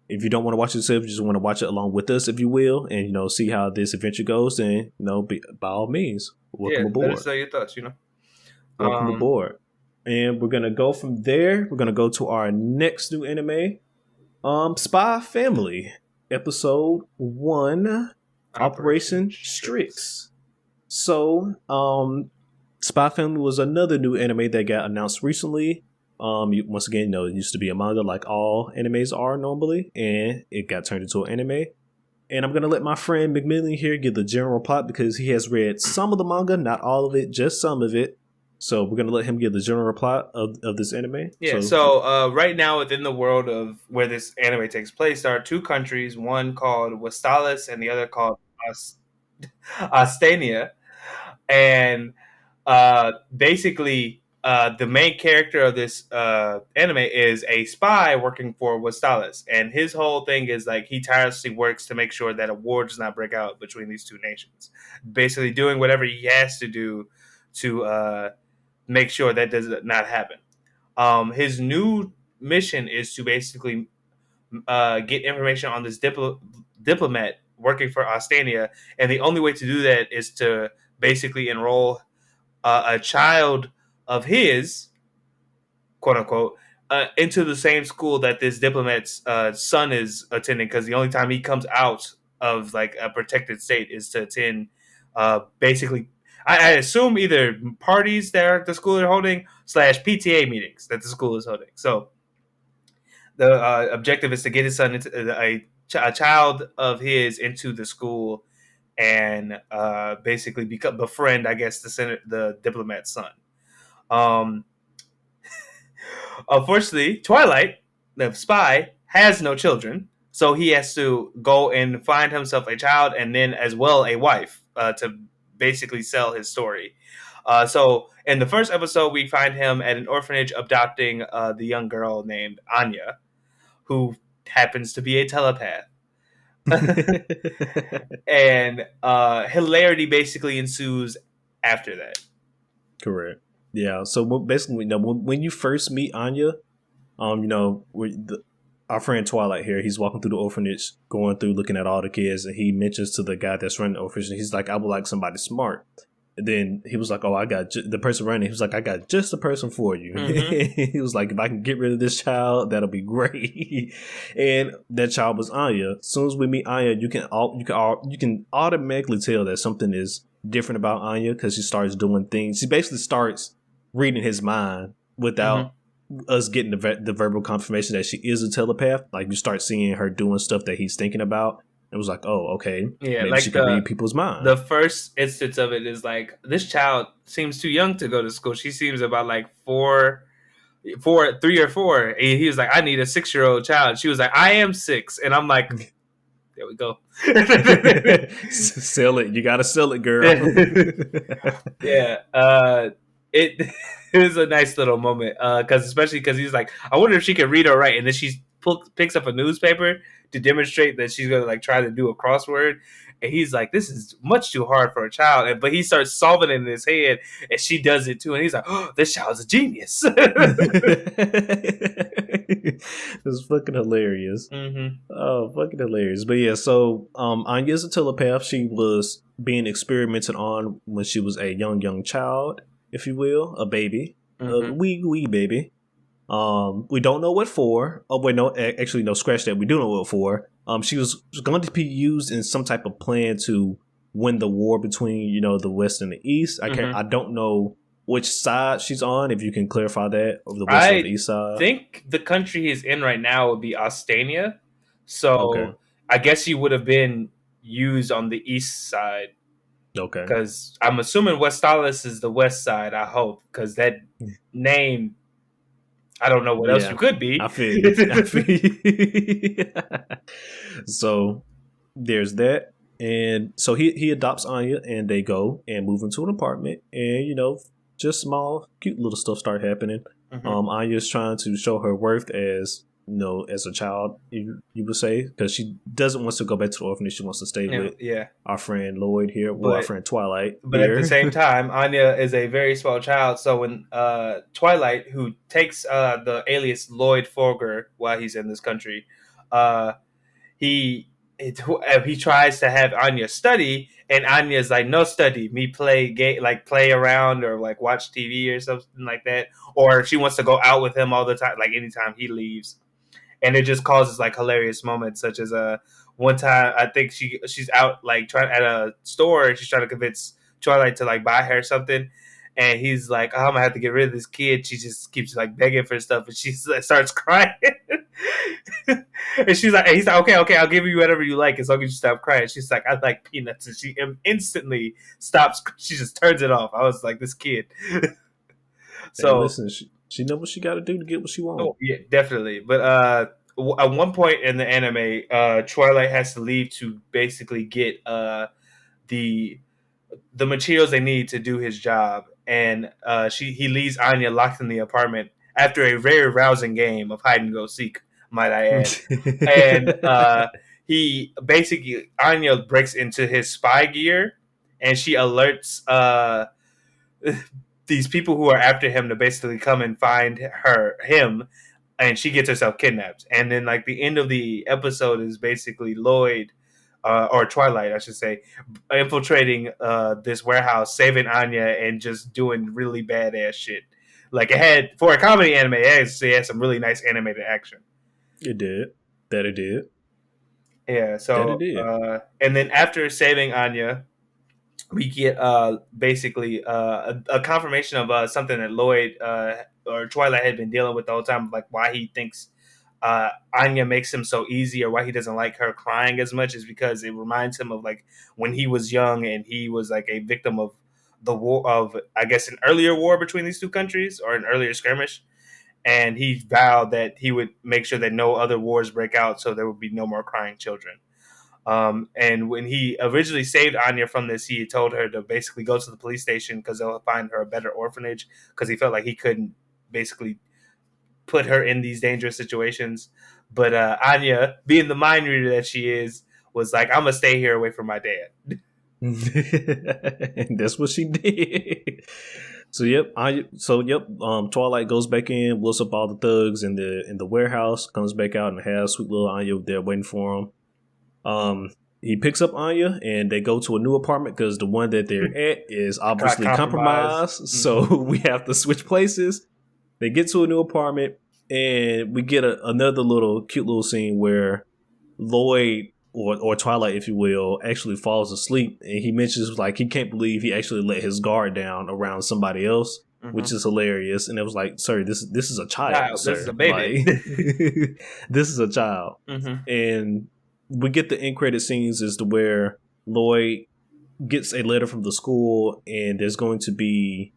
if you don't want to watch it yourself, you just want to watch it along with us, if you will, and see how this adventure goes. Then by all means, welcome aboard.
Let us know your thoughts.
Welcome aboard. And we're gonna go from there. We're gonna go to our next new anime. Spy Family, episode 1, Operation Strix. So, Spy Family was another new anime that got announced recently. Once again, it used to be a manga like all animes are normally, and it got turned into an anime. And I'm gonna let my friend McMillian here give the general plot because he has read some of the manga, not all of it, just some of it. So we're gonna let him give the general plot of this anime.
Yeah. So right now, within the world of where this anime takes place, there are two countries. One called Westalis, and the other called Astania. And basically, the main character of this anime is a spy working for Westalis, and his whole thing is like he tirelessly works to make sure that a war does not break out between these two nations. Basically, doing whatever he has to do to make sure that does not happen. His new mission is to basically get information on this diplomat working for Astania, and the only way to do that is to basically enroll a child of his, quote unquote, into the same school that this diplomat's son is attending. Because the only time he comes out of like a protected state is to attend, basically, I assume either parties that the school are holding / PTA meetings that the school is holding. So the objective is to get his son into a child of his into the school and basically befriend, I guess, the diplomat's son. Unfortunately, Twilight, the spy, has no children, so he has to go and find himself a child and then as well a wife to basically sell his story. So in the first episode, we find him at an orphanage adopting the young girl named Anya, who happens to be a telepath. And hilarity basically ensues after that.
Correct. Yeah. So basically, when you first meet Anya, our friend Twilight here, he's walking through the orphanage, going through looking at all the kids, and he mentions to the guy that's running the orphanage, he's like, "I would like somebody smart." And then he was like, "Oh, I got the person running." He was like, "I got just the person for you." Mm-hmm. He was like, "If I can get rid of this child, that'll be great." And that child was Anya. As soon as we meet Anya, you can automatically tell that something is different about Anya because she starts doing things. She basically starts reading his mind without us getting the verbal confirmation that she is a telepath. Like you start seeing her doing stuff that he's thinking about. It was like, oh, okay.
Yeah,
maybe she can read people's minds.
The first instance of it is like, this child seems too young to go to school. She seems about like 3 or 4. And he was like, I need a 6-year-old child. She was like, I am 6. And I'm like, there we go.
Sell it. You got to sell it, girl.
Yeah. It was a nice little moment. Especially because he's like, I wonder if she can read or write. And then she picks up a newspaper to demonstrate that she's going to like try to do a crossword. And he's like, this is much too hard for a child. But he starts solving it in his head, and she does it too. And he's like, oh, this child's a genius.
It's fucking hilarious.
Mm-hmm.
Oh, fucking hilarious. But yeah, so Anya's a telepath. She was being experimented on when she was a young child, if you will, a baby, a wee baby. We don't know what for. Oh wait, no, actually, no. Scratch that. We do know what for. She was going to be used in some type of plan to win the war between the West and the East. I don't know which side she's on. If you can clarify that, of the West or the East side.
I think the country he's in right now would be Astania. So I guess he would have been used on the East side.
Okay.
because I'm assuming Westalis is the west side. I hope, because that name, I don't know what else you
Yeah,
could
I
be.
feel you. I feel you. So there's that. And so he adopts Anya and they go and move into an apartment and just small cute little stuff start happening.
Hmm.
Anya's trying to show her worth as as a child, you would say, because she doesn't want to go back to the orphanage. She wants to stay
Yeah,
with
yeah.
our friend Lloyd here, well, our
But
friend Twilight
at the
here.
same time, Anya is a very small child. So when Twilight, who takes the alias Lloyd Forger while he's in this country, uh, he he tries to have Anya study, and Anya's like, no study, me play like play around or like watch TV or something like that, or she wants to go out with him all the time, like anytime he leaves, and it just causes like hilarious moments, such as one time I think she's out like trying at a store and she's trying to convince Twilight to like buy her something, and he's like, oh, I'm gonna have to get rid of this kid. She just keeps like begging for stuff, and she like, starts crying. And she's like, and he's like, okay, I'll give you whatever you like as long as you stop crying. She's like, I like peanuts, and she instantly stops. She just turns it off. I was like, this kid.
Hey,
So,
listen, she know what she got to do to get what she
oh
want.
yeah, definitely. But at one point in the anime, Twilight has to leave to basically get the the materials they need to do his job, and he leaves Anya locked in the apartment after a very rousing game of hide and go seek, might I add. And he basically Anya breaks into his spy gear, and she alerts these people who are after him to basically come and find him, and she gets herself kidnapped. And then like the end of the episode is basically Lloyd, or Twilight, I should say, infiltrating this warehouse, saving Anya, and just doing really badass shit. Like it had for a comedy anime, it had some really nice animated action.
It did. That it did.
Yeah.
That it
So
did.
and then after saving Anya, we get basically a confirmation of something that Lloyd or Twilight had been dealing with the whole time, like why he thinks Anya makes him so easy, or why he doesn't like her crying as much, is because it reminds him of like when he was young and he was like a victim of the war of, I guess, an earlier war between these two countries or an earlier skirmish, and he vowed that he would make sure that no other wars break out, so there would be no more crying children. And when he originally saved Anya from this, he told her to basically go to the police station because they'll find her a better orphanage, because he felt like he couldn't basically put her in these dangerous situations. But Anya, being the mind reader that she is, was like, I'm going to stay here away from my dad.
And that's what she did. Twilight goes back in, what's up all the thugs in the warehouse, comes back out and has sweet little Anya there waiting for him. He picks up Anya and they go to a new apartment because the one that they're at is obviously
Compromised.
compromised. So we have to switch places. They get to a new apartment and we get another little cute little scene where Lloyd or Twilight, if you will, actually falls asleep, and he mentions like he can't believe he actually let his guard down around somebody else, which is hilarious. And it was like, sir, this is a child,
This is a
sir.
baby.
Like this is a child.
Mm-hmm.
And we get the end credit scenes as to where Lloyd gets a letter from the school, and there's going to be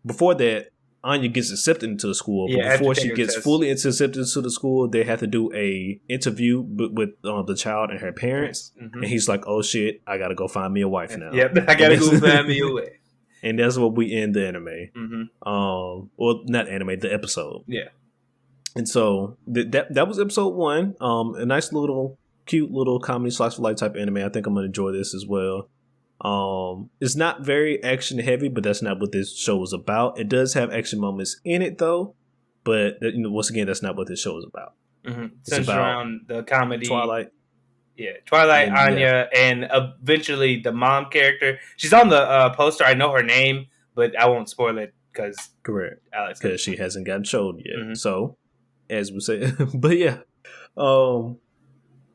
before that, Anya gets accepted into the school, but before she gets fully accepted into the school, they have to do a interview with the child and her parents.
Mm-hmm.
And he's like, "Oh shit, I gotta go find me a wife now."
Yep, I gotta go find me a wife.
And that's what we end the anime.
Mm-hmm.
Well, not anime, the episode.
Yeah.
And so that was episode 1. A nice little, cute little comedy slice of life type anime. I think I'm gonna enjoy this as well. It's not very action heavy, but that's not what this show is about. It does have action moments in it though, but once again, that's not what this show is about.
Mm-hmm.
It's
centered
about
around the comedy.
Twilight.
Yeah, Twilight, Anya, and eventually the mom character. She's on the poster. I know her name, but I won't spoil it because
Correct,
Alex,
because she hasn't gotten showed yet.
Mm-hmm.
So, as we say, but yeah.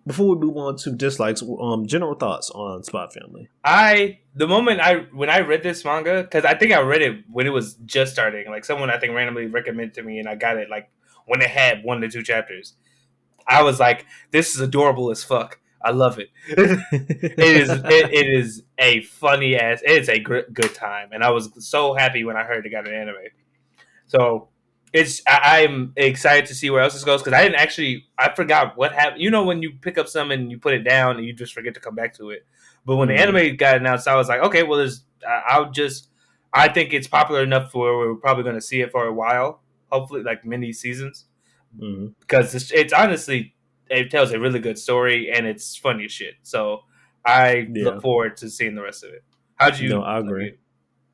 Before we move on to dislikes, general thoughts on Spy Family.
When I read this manga, because I think I read it when it was just starting, like someone I think randomly recommended to me, and I got it like when it had 1 to 2 chapters. I was like, this is adorable as fuck. I love it. It is a funny ass. It's a good time, and I was so happy when I heard it got an anime. So I'm excited to see where else this goes because I forgot what happened. You know when you pick up something and you put it down and you just forget to come back to it. But when the anime got announced, I was like, okay, well, I think it's popular enough for we're probably going to see it for a while. Hopefully, like many seasons, because it's honestly it tells a really good story and it's funny as shit. So I look forward to seeing the rest of it. How'd you?
No, I agree.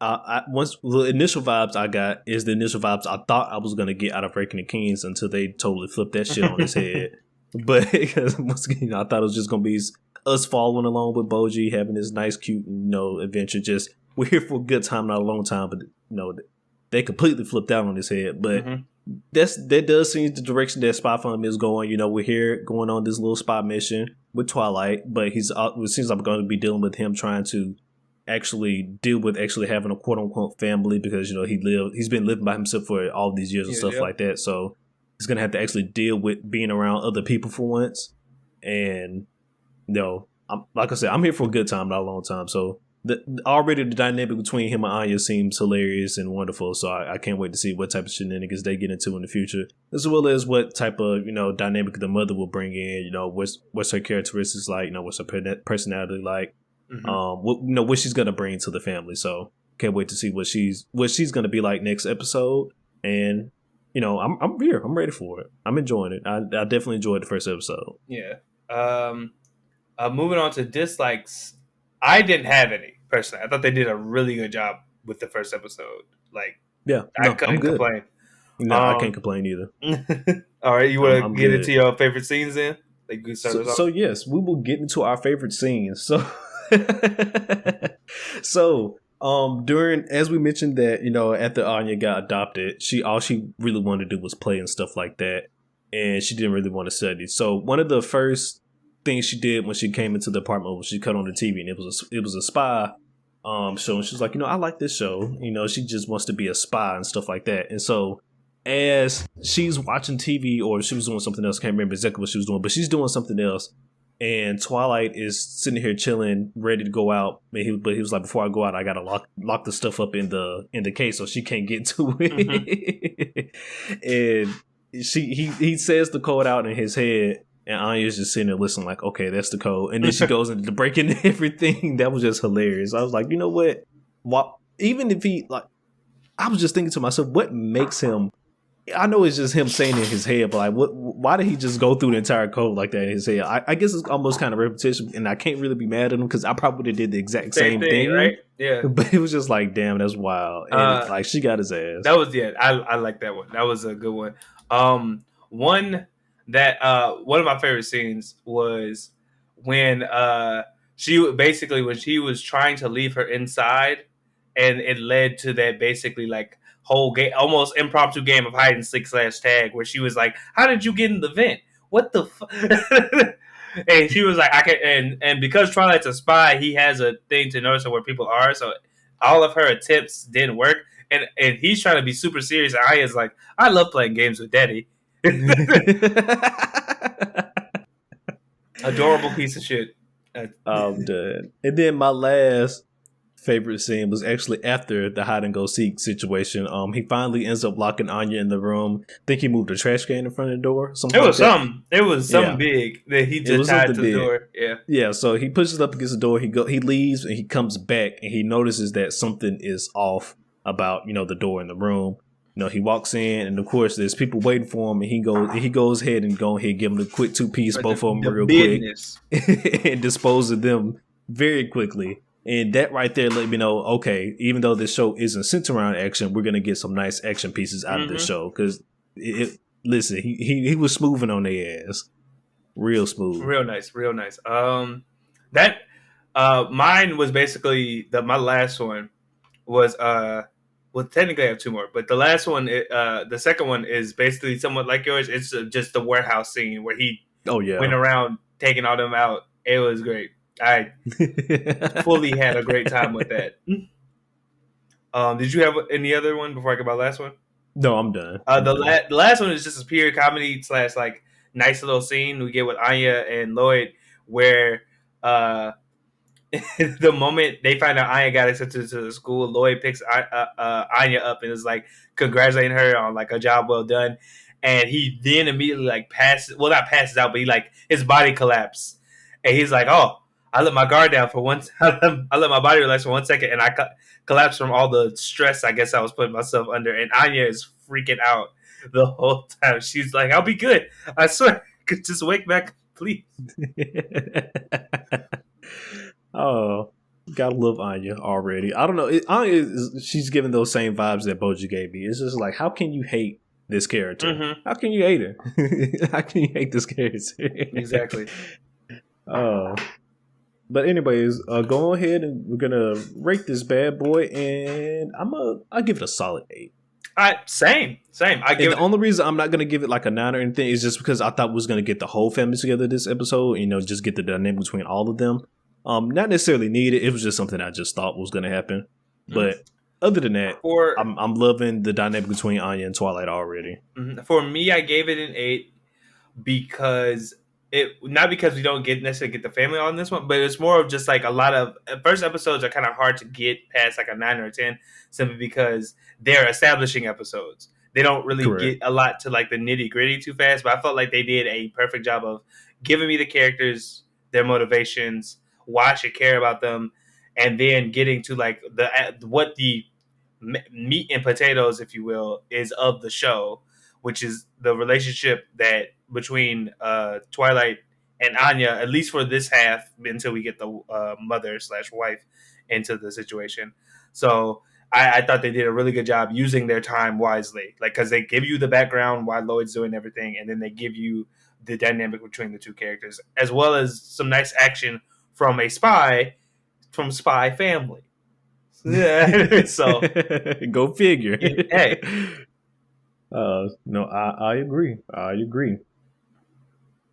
Once the initial vibes I got is the initial vibes I thought I was gonna get out of Breaking the Kings until they totally flipped that shit on his head. But because once again, I thought it was just gonna be us following along with Boji, having this nice, cute, adventure. Just we're here for a good time, not a long time. But they completely flipped out on his head. But that does seem the direction that SPYxFAMILY is going. We're here going on this little spy mission with Twilight, but it seems like we're going to be dealing with him trying to actually deal with actually having a quote unquote family because he's been living by himself for all these years and stuff like that. So he's gonna have to actually deal with being around other people for once. And like I said, I'm here for a good time, not a long time. So already the dynamic between him and Anya seems hilarious and wonderful. So I can't wait to see what type of shenanigans they get into in the future, as well as what type of dynamic the mother will bring in. What's her characteristics like? What's her personality like? What she's gonna bring to the family. So can't wait to see what she's gonna be like next episode. And I'm here. I'm ready for it. I'm enjoying it. I definitely enjoyed the first episode.
Yeah. Moving on to dislikes, I didn't have any personally. I thought they did a really good job with the first episode. I couldn't complain.
No, I can't complain either.
All right, you want to get into your favorite scenes then?
So yes, we will get into our favorite scenes. During, as we mentioned that, after Anya got adopted, all she really wanted to do was play and stuff like that. And she didn't really want to study. So one of the first things she did when she came into the apartment was she cut on the TV, and it was a spy show. And she's like, I like this show. She just wants to be a spy and stuff like that. And so as she's watching TV, or she was doing something else, I can't remember exactly what she was doing, but she's doing something else. And Twilight is sitting here chilling, ready to go out. But he was like, before I go out, I gotta lock the stuff up in the case so she can't get to it. And he says the code out in his head, and Anya's just sitting there listening, like, okay, that's the code. And then she goes into breaking everything. That was just hilarious. I was like, you know what? Even if I was just thinking to myself, what makes him? I know it's just him saying in his head, but why did he just go through the entire code like that in his head? I guess it's almost kind of repetition, and I can't really be mad at him because I probably did the exact same thing,
right? Yeah.
But it was just like, damn, that's wild. And she got his ass.
That was I like that one. That was a good one. One of my favorite scenes was when she was trying to leave her inside, and it led to that basically whole game, almost impromptu game of hide and seek / tag, where she was like, "How did you get in the vent? What the fuck?" And she was like, "I can." And because Twilight's a spy, he has a thing to notice where people are. So all of her attempts didn't work, and he's trying to be super serious. And Aya's like, "I love playing games with Daddy." Adorable piece of shit.
I'm done. And then my last favorite scene was actually after the hide and go seek situation. He finally ends up locking Anya in the room. I think he moved a trash can in front of the door.
It was something big that he just tied to the door.
Yeah. So he pushes up against the door. He leaves and he comes back and he notices that something is off about the door in the room. He walks in, and of course there's people waiting for him, and he goes ahead and give them a quick 2-piece, both of them real quick, and dispose of them very quickly. And that right there let me know, okay, even though this show isn't centered around action, we're gonna get some nice action pieces out of this show. Because listen, he was smoothing on their ass, real smooth,
real nice. Mine was basically my last one was well, technically I have two more, but the last one, the second one is basically somewhat like yours. It's just the warehouse scene where he went around taking all them out. It was great. I fully had a great time with that. Did you have any other one before I get my last one?
No, I'm done.
The last one is just a period comedy / nice little scene we get with Anya and Lloyd where the moment they find out Anya got accepted to the school, Lloyd picks Anya up and is like congratulating her on like a job well done, and he then immediately like not passes out, but he like his body collapses, and he's like, "Oh, I let my guard down for once. I let my body relax for 1 second, and I collapsed from all the stress I guess I was putting myself under." And Anya is freaking out the whole time. She's like, "I'll be good. I swear. Just wake back, please."
Oh, gotta love Anya already. I don't know. She's giving those same vibes that Boji gave me. It's just like, how can you hate this character?
Mm-hmm.
How can you hate her? How can you hate this character?
Exactly.
But anyways, go ahead and we're gonna rate this bad boy, and I'll give it a solid 8.
Same.
The only reason I'm not gonna give it like a 9 or anything is just because I thought we was gonna get the whole family together this episode. You know, just get the dynamic between all of them. Not necessarily needed. It was just something I just thought was gonna happen. But other than that, I'm loving the dynamic between Anya and Twilight already.
For me, I gave it an 8 because not because we don't necessarily get the family on this one, but it's more of just like a lot of first episodes are kind of hard to get past like a 9 or a 10 simply because they're establishing episodes. They don't really get a lot to like the nitty gritty too fast, but I felt like they did a perfect job of giving me the characters, their motivations, why I should care about them, and then getting to like what the meat and potatoes, if you will, is of the show, which is the relationship that between Twilight and Anya, at least for this half, until we get the mother/wife into the situation. So I thought they did a really good job using their time wisely, like because they give you the background why Lloyd's doing everything, and then they give you the dynamic between the two characters, as well as some nice action from Spy Family. Yeah, so
go figure.
Hey,
no, I agree.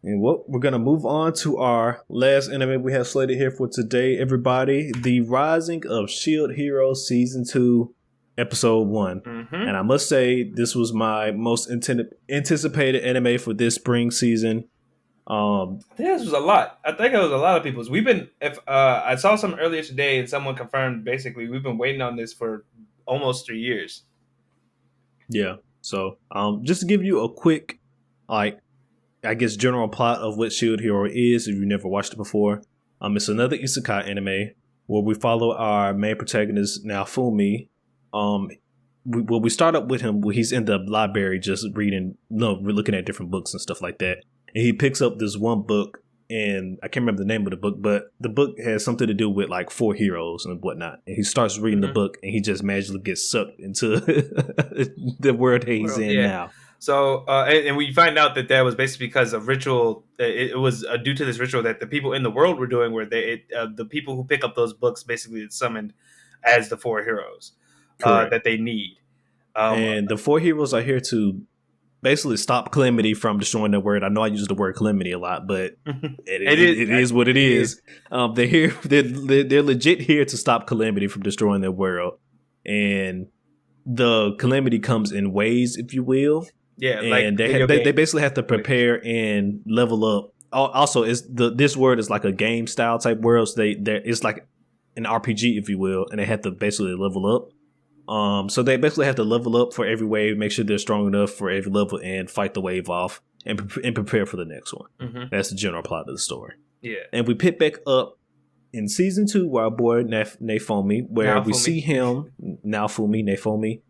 And we're gonna move on to our last anime we have slated here for today, everybody. The Rising of Shield Hero Season 2, Episode 1. And I must say, this was my most anticipated anime for this spring season.
I think this was a lot. I think it was a lot of people's. I saw some earlier today, and someone confirmed basically we've been waiting on this for almost 3 years.
Yeah. So, just to give you a quick, general plot of what Shield Hero is, if you've never watched it before. It's another isekai anime where we follow our main protagonist, Naofumi. We start up with him. He's in the library just we're looking at different books and stuff like that. And he picks up this one book, and I can't remember the name of the book, but the book has something to do with like 4 heroes and whatnot. And he starts reading the book, and he just magically gets sucked into the world he's in now.
So, and we find out that was basically because of ritual. It was due to this ritual that the people in the world were doing, where the people who pick up those books basically it's summoned as the 4 heroes that they need.
And the 4 heroes are here to basically stop Calamity from destroying the world. I know I use the word Calamity a lot, but it is what it is. They're here. They're legit here to stop Calamity from destroying their world, and the Calamity comes in waves, if you will.
Yeah,
and they basically have to prepare and level up. Also, this world is like a game style type world. So it's like an RPG, if you will, and they have to basically level up. So they basically have to level up for every wave, make sure they're strong enough for every level, and fight the wave off and prepare for the next one. That's the general plot of the story.
Yeah,
and we pick back up in season 2 with our boy Naofumi, where we see him Naofumi.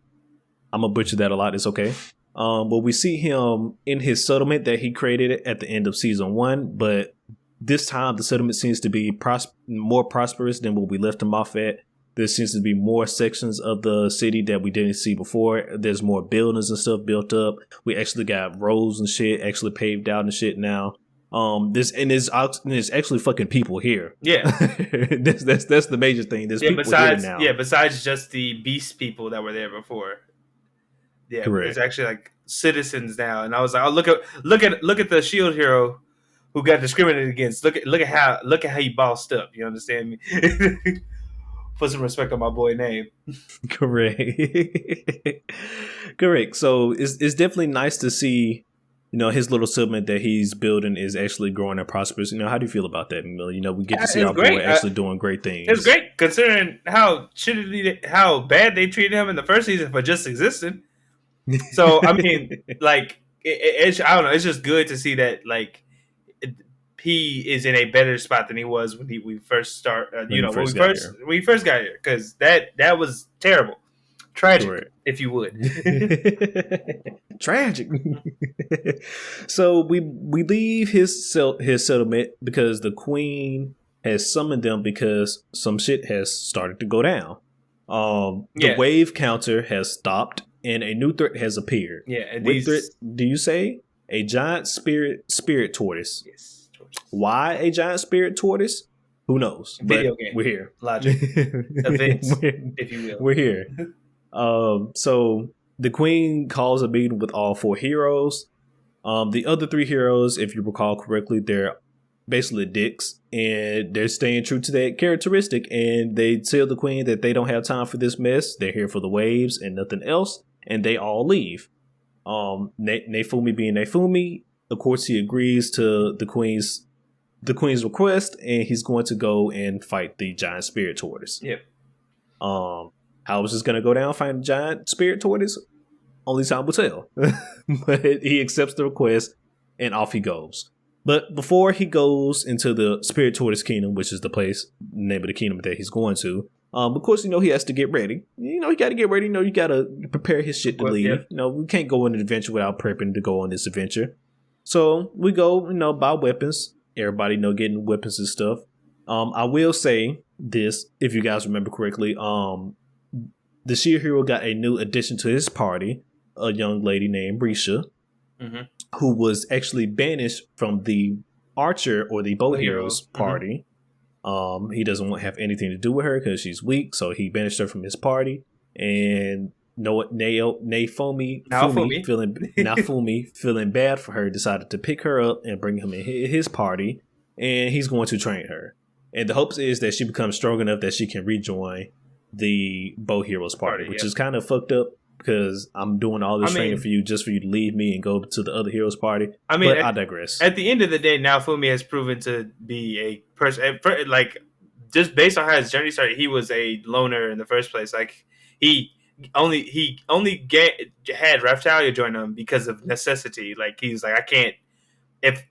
I'm gonna butcher that a lot. It's okay. But we see him in his settlement that he created at the end of season 1, but this time the settlement seems to be more prosperous than what we left him off at. There seems to be more sections of the city that we didn't see before. There's more buildings and stuff built up. We actually got roads and shit actually paved out and shit now. There's actually fucking people here.
Yeah,
that's the major thing. There's people here now.
Yeah, besides just the beast people that were there before. Yeah, correct. There's actually like citizens now, and I was like, oh, look at the Shield hero who got discriminated against. Look at how he bossed up. You understand me? Put some respect on my boy name.
Correct. So it's definitely nice to see his little settlement that he's building is actually growing and prosperous. How do you feel about that, Millie? We get to see
It's
our
great.
boy actually doing great things.
It's great considering how bad they treated him in the first season for just existing. So I mean, like, I don't know. It's just good to see that, like, he is in a better spot than he was when we first start. When we first got here, because that was terrible, tragic,
Correct.
if you would.
Tragic. So we leave his settlement because the queen has summoned them because some shit has started to go down. The wave counter has stopped and a new threat has appeared.
Yeah, and
what threat do you say? A giant spirit tortoise.
Yes, tortoise.
Why a giant spirit tortoise? Who knows?
Video game.
We're here.
Logic. Events, if you will.
We're here. So the queen calls a meeting with all 4 heroes. The other 3 heroes, if you recall correctly, they're basically dicks, and they're staying true to that characteristic, and they tell the queen that they don't have time for this mess. They're here for the waves and nothing else, and they all leave. Nefumi being Nefumi, of course, he agrees to the queen's request, and he's going to go and fight the giant spirit tortoise.
Yep.
How is this going to go down? Find a giant spirit tortoise? Only time will tell. But he accepts the request, and off he goes. But before he goes into the Spirit Tortoise Kingdom, which is the name of the kingdom that he's going to, of course, he has to get ready. He got to get ready. You got to prepare his shit to leave.
Yeah.
We can't go on an adventure without prepping to go on this adventure. So we go, buy weapons. Everybody getting weapons and stuff. I will say this, if you guys remember correctly, the Shield Hero got a new addition to his party, a young lady named Risha. Mm-hmm. Who was actually banished from the Archer or the Boat Heroes party. Mm-hmm. He doesn't want to have anything to do with her because she's weak, so he banished her from his party. And Nefumi feeling bad for her, decided to pick her up and bring him in his party, and he's going to train her. And the hopes is that she becomes strong enough that she can rejoin the Boat Heroes party, which is kind of fucked up. Because I'm doing all this training for you just for you to leave me and go to the other heroes party. But I digress.
At the end of the day, Naofumi has proven to be a person, like, just based on how his journey started, he was a loner in the first place. Like, he only had Hat Atelier join him because of necessity. Like, he's like, I can't. If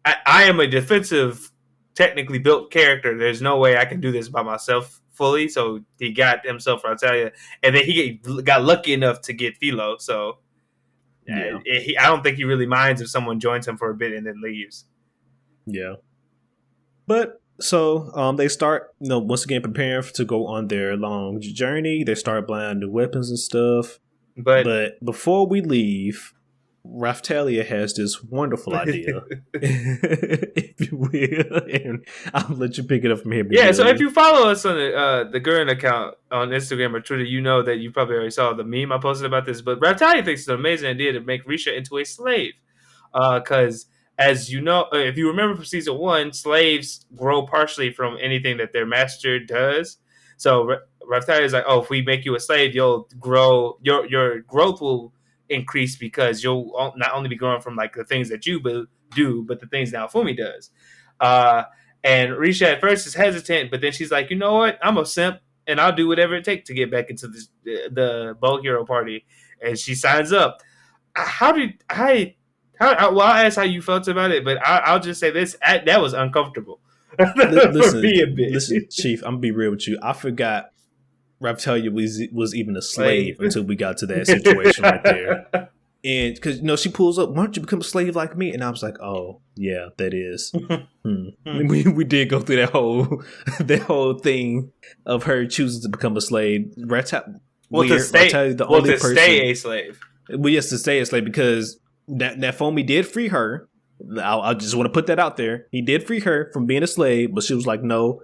I am a defensive, technically built character, there's no way I can do this by myself fully. So he got himself Atelier, and then he got lucky enough to get Philo. So I don't think he really minds if someone joins him for a bit and then leaves.
Yeah. But so they start, once again preparing to go on their long journey. They start buying new weapons and stuff. But before we leave, Raftalia has this wonderful idea, if you will, and I'll let you pick it up from here.
Yeah, so if you follow us on the Gurren account on Instagram or Twitter, you know that you probably already saw the meme I posted about this. But Raftalia thinks it's an amazing idea to make Risha into a slave, because as you know, if you remember from season 1, slaves grow partially from anything that their master does. So Raftalia is like, if we make you a slave, you'll grow. Your growth will increase because you'll not only be growing from like the things that you do, but the things Naofumi does. And Risha at first is hesitant, but then she's like, you know what? I'm a simp, and I'll do whatever it takes to get back into the Boat Hero party. And she signs up. I'll ask how you felt about it, but I'll just say this: that was uncomfortable for me a bit.
Listen, Chief, I'm gonna be real with you. I forgot Raftalia was even a slave until we got to that situation right there. And because she pulls up, why don't you become a slave like me? And I was like, oh yeah, that is. We did go through that whole thing of her choosing to become a slave.
To stay a slave.
Well, yes, to stay a slave, because that Foamy did free her. I just want to put that out there. He did free her from being a slave, but she was like, no.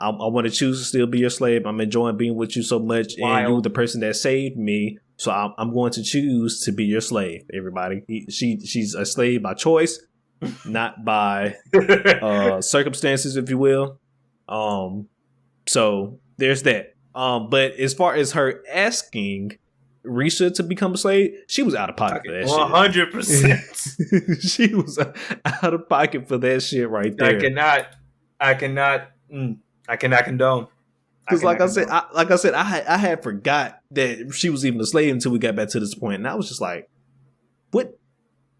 I want to choose to still be your slave. I'm enjoying being with you so much, and you're the person that saved me. So I'm going to choose to be your slave. Everybody, she's a slave by choice, not by circumstances, if you will. So there's that. But as far as her asking Risha to become a slave, she was out of pocket for that
100%.
She was out of pocket for that shit right there.
I cannot condone.
Because like I said, I had forgot that she was even a slave until we got back to this point, and I was just like,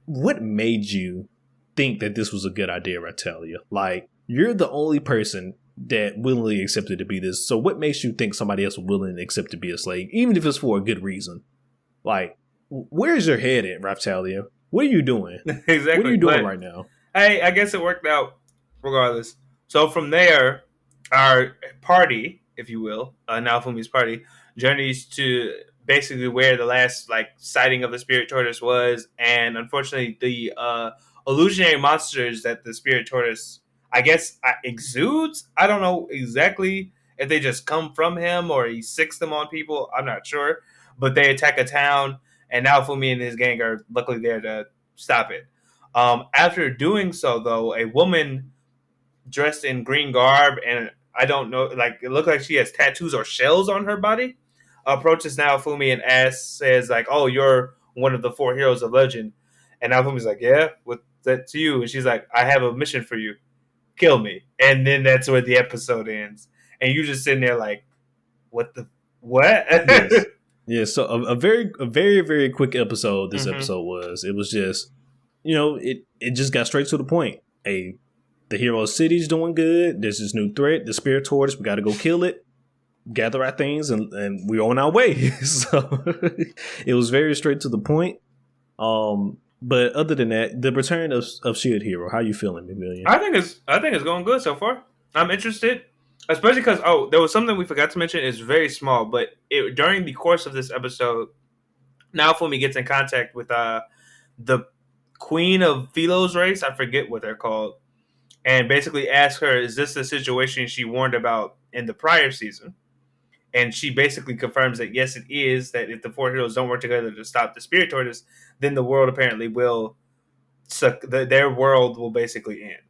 what made you think that this was a good idea, Ratelia? Like, you're the only person that willingly accepted to be this. So what makes you think somebody else would willingly accept to be a slave, even if it's for a good reason? Like, where's your head at, Raftalia? What are you doing?
Exactly.
What are you doing right now?
Hey, I guess it worked out regardless. So from there, our party, if you will, Naofumi's party, journeys to basically where the last sighting of the spirit tortoise was, and unfortunately the illusionary monsters that the spirit tortoise, I guess, exudes. I don't know exactly if they just come from him or he sicks them on people. I'm not sure. But they attack a town, and Naofumi and his gang are luckily there to stop it. After doing so, though, a woman dressed in green garb, and I don't know, it looked like she has tattoos or shells on her body, approaches Naofumi and says, oh, you're one of the 4 heroes of legend. And Naofumi's like, yeah, what's that to you? And she's like, I have a mission for you. Kill me. And then that's where the episode ends. And you just sitting there like, what?
Yes. Yeah, so a very, very quick episode this episode was. It was just, it just got straight to the point. The hero city's doing good. There's this new threat, the spirit tortoise. We got to go kill it, gather our things, and we're on our way. So it was very straight to the point. But other than that, the return of Shield Hero, how you feeling, McMillian?
I think it's going good so far. I'm interested, especially because there was something we forgot to mention. It's very small, but during the course of this episode, Naofumi gets in contact with the queen of Philo's race. I forget what they're called, and basically asks her, "Is this the situation she warned about in the prior season?" And she basically confirms that yes, it is. That if the 4 heroes don't work together to stop the spirit tortoise, then the world apparently will suck. Their world will basically end.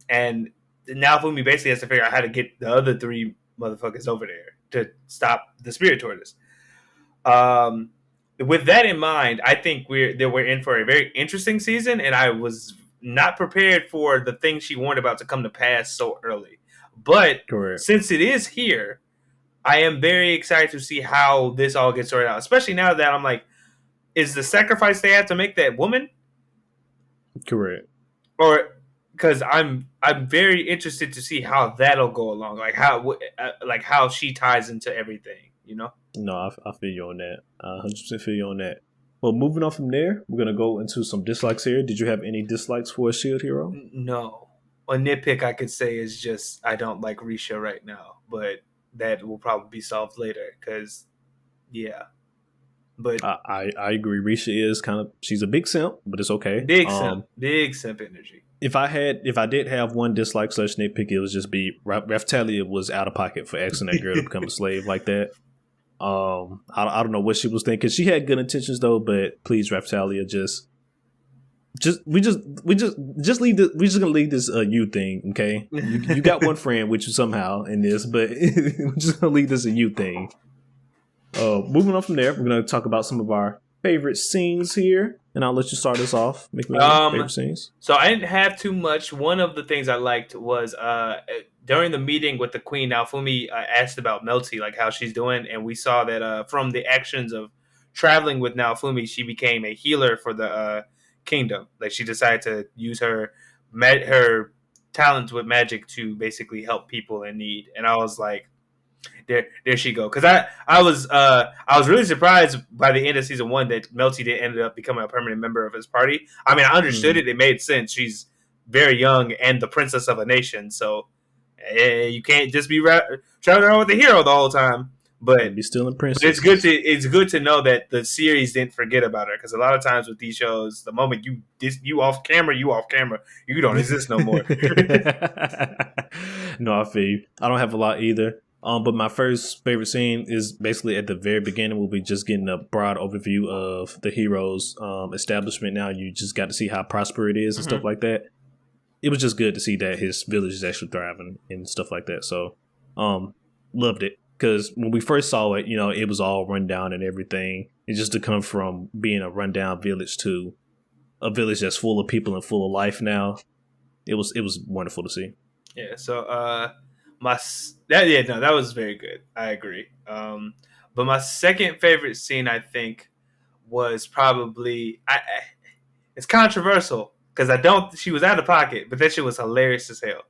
And now Fumi basically has to figure out how to get the other 3 motherfuckers over there to stop the spirit tortoise. With that in mind, I think we're in for a very interesting season, and I was not prepared for the thing she warned about to come to pass so early. But
Correct.
Since it is here, I am very excited to see how this all gets sorted out, especially now that I'm like, is the sacrifice they have to make that woman?
Correct.
Or because I'm very interested to see how that'll go along, how she ties into everything,
No, I feel you on that. 100% feel you on that. Well, moving on from there, we're gonna go into some dislikes here. Did you have any dislikes for a Shield Hero?
No. A nitpick I could say is just I don't like Risha right now, but that will probably be solved later. Because, yeah. But
I agree. Risha is she's a big simp, but it's okay.
Big simp energy.
If I did have one dislike / nitpick, it was just be Raftalia was out of pocket for asking that girl to become a slave like that. I don't know what she was thinking. She had good intentions though, but please, Raftalia, we're just gonna leave this you thing, okay? You got one friend with you somehow in this, but we're just gonna leave this a you thing. Moving on from there, we're gonna talk about some of our favorite scenes here, and I'll let you start us off. Favorite scenes.
So I didn't have too much. One of the things I liked was during the meeting with the queen, Naofumi asked about Melty, like how she's doing, and we saw that from the actions of traveling with Naofumi, she became a healer for the kingdom. Like she decided to use her talents with magic to basically help people in need, and I was like, there she go. Because I was really surprised by the end of season 1 that Melty ended up becoming a permanent member of his party. I mean, I understood it; it made sense. She's very young and the princess of a nation, so you can't just be traveling around with the hero the whole time. But
be still in princess.
It's good to know that the series didn't forget about her, because a lot of times with these shows, the moment you off camera, you don't exist no more.
No, I feel you. I don't have a lot either. But my first favorite scene is basically at the very beginning. We'll be just getting a broad overview of the hero's establishment. Now you just got to see how prosperous it is and stuff like that. It was just good to see that his village is actually thriving and stuff like that. So, loved it. because when we first saw it, it was all run down and everything. And just to come from being a rundown village to a village that's full of people and full of life now, it was wonderful to see.
Yeah. So that was very good. I agree. But my second favorite scene, I think, was probably it's controversial because I don't. She was out of pocket, but that shit was hilarious as hell.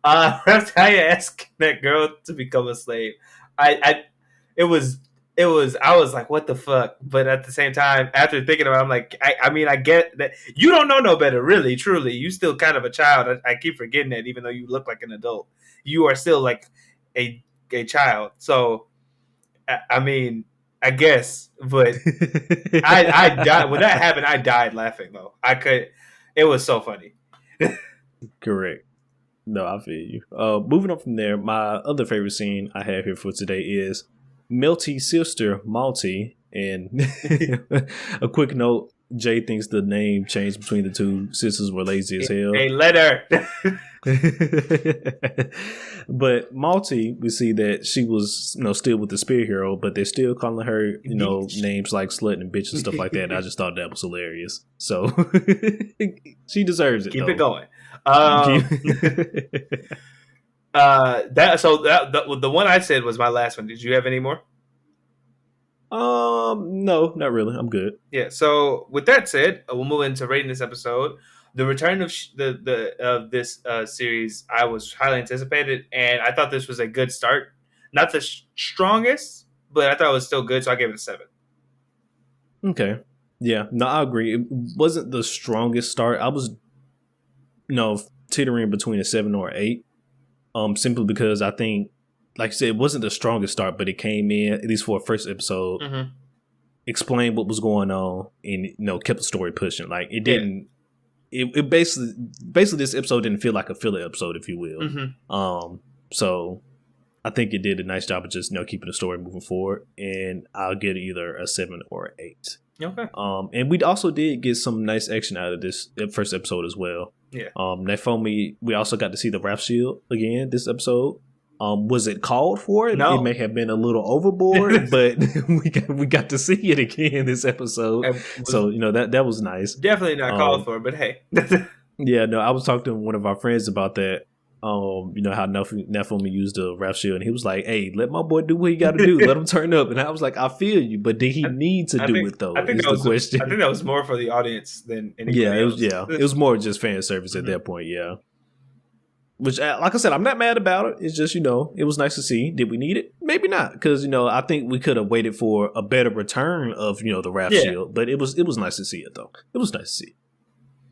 Reptalia asked that girl to become a slave. I it was I was like, what the fuck? But at the same time, after thinking about it, I'm like, I mean, I get that you don't know no better, really, truly. You still kind of a child. I keep forgetting that, even though you look like an adult, you are still like a child. So I mean, I guess, but I died when that happened. I died laughing though. It was so funny.
Correct. No, I feel you. Moving on from there, my other favorite scene I have here for today is Melty's sister, Malty. And a quick note, Jay thinks the name change between the two sisters were lazy as hell.
A letter.
But Malty, we see that she was, still with the Spear Hero, but they're still calling her, names like slut and bitch and stuff like that. And I just thought that was hilarious. So she deserves it.
Keep
though.
It going. The one I said was my last one. Did you have any more?
No, not really. I'm good.
Yeah. So with that said, we'll move into rating this episode. The return of this series, I was highly anticipated, and I thought this was a good start. Not the strongest, but I thought it was still good, so I gave it a 7.
Okay. Yeah. No, I agree. It wasn't the strongest start. I was, teetering between a 7 or 8. Simply because I think, like I said, it wasn't the strongest start, but it came in, at least for a first episode, explained what was going on, and kept the story pushing. Like it didn't. Yeah. It basically this episode didn't feel like a filler episode, if you will. So I think it did a nice job of just keeping the story moving forward, and I'll get either a 7 or an 8.
Okay.
And we also did get some nice action out of this first episode as well.
Yeah.
We also got to see the Wrath Shield again this episode. Was it called for it?
No.
It may have been a little overboard, but we got to see it again this episode. So that was nice.
Definitely not called for, but hey.
Yeah, no, I was talking to one of our friends about that. How Nephilim used the Wrath Shield, and he was like, "Hey, let my boy do what he got to do. Let him turn up." And I was like, "I feel you, but did he need to do it though?"
I think that was the question. I think that was more for the audience than anybody else.
It was more just fan service at that point. Yeah. Which, like I said, I'm not mad about it. It's just, it was nice to see. Did we need it? Maybe not, because I think we could have waited for a better return of the Wrath Shield. But it was nice to see it though. It was nice to see.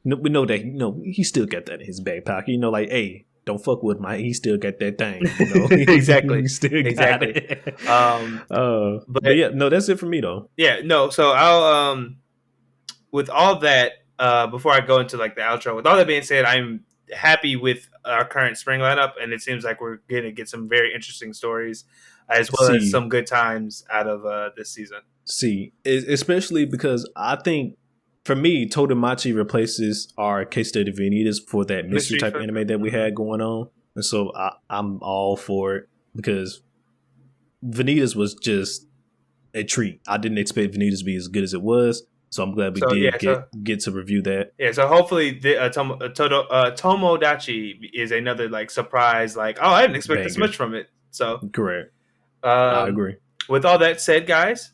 We know that he still got that in his back pocket. Like, hey, don't fuck with my. He still got that thing.
Exactly.
He still got it. But yeah, no, that's it for me though.
Yeah, no. So I'll with all that, before I go into like the outro, with all that being said, I'm happy with our current spring lineup, and it seems like we're going to get some very interesting stories as well as some good times out of this season.
Especially because I think for me, Tomodachi replaces our case study Vanitas for that mystery type anime that we had going on, and so I'm all for it because Vanitas was just a treat. I didn't expect Vanitas to be as good as it was. So I'm glad we get to review that. Yeah,
so hopefully Tomodachi is another like surprise, like, oh, I didn't expect this much from it. So
correct. I agree.
With all that said, guys,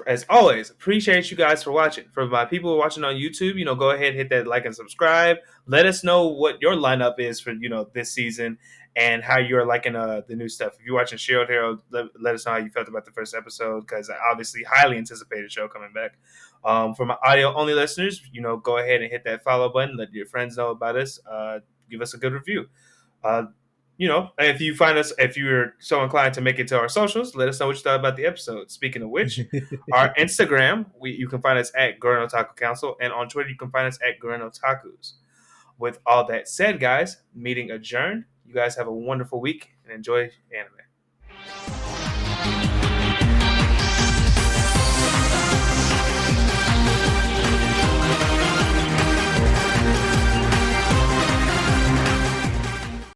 as always, appreciate you guys for watching. For my people watching on YouTube, go ahead and hit that like and subscribe. Let us know what your lineup is for this season and how you're liking the new stuff. If you're watching Shield Hero, let us know how you felt about the first episode, because obviously highly anticipated show coming back. For my audio only listeners, go ahead and hit that follow button. Let your friends know about us. Give us a good review. If you find us, if you're so inclined to make it to our socials, let us know what you thought about the episode. Speaking of which, our Instagram, you can find us at Gurren Otaku Council, and on Twitter, you can find us at Gurren Otakus. With all that said, guys, meeting adjourned. You guys have a wonderful week and enjoy anime.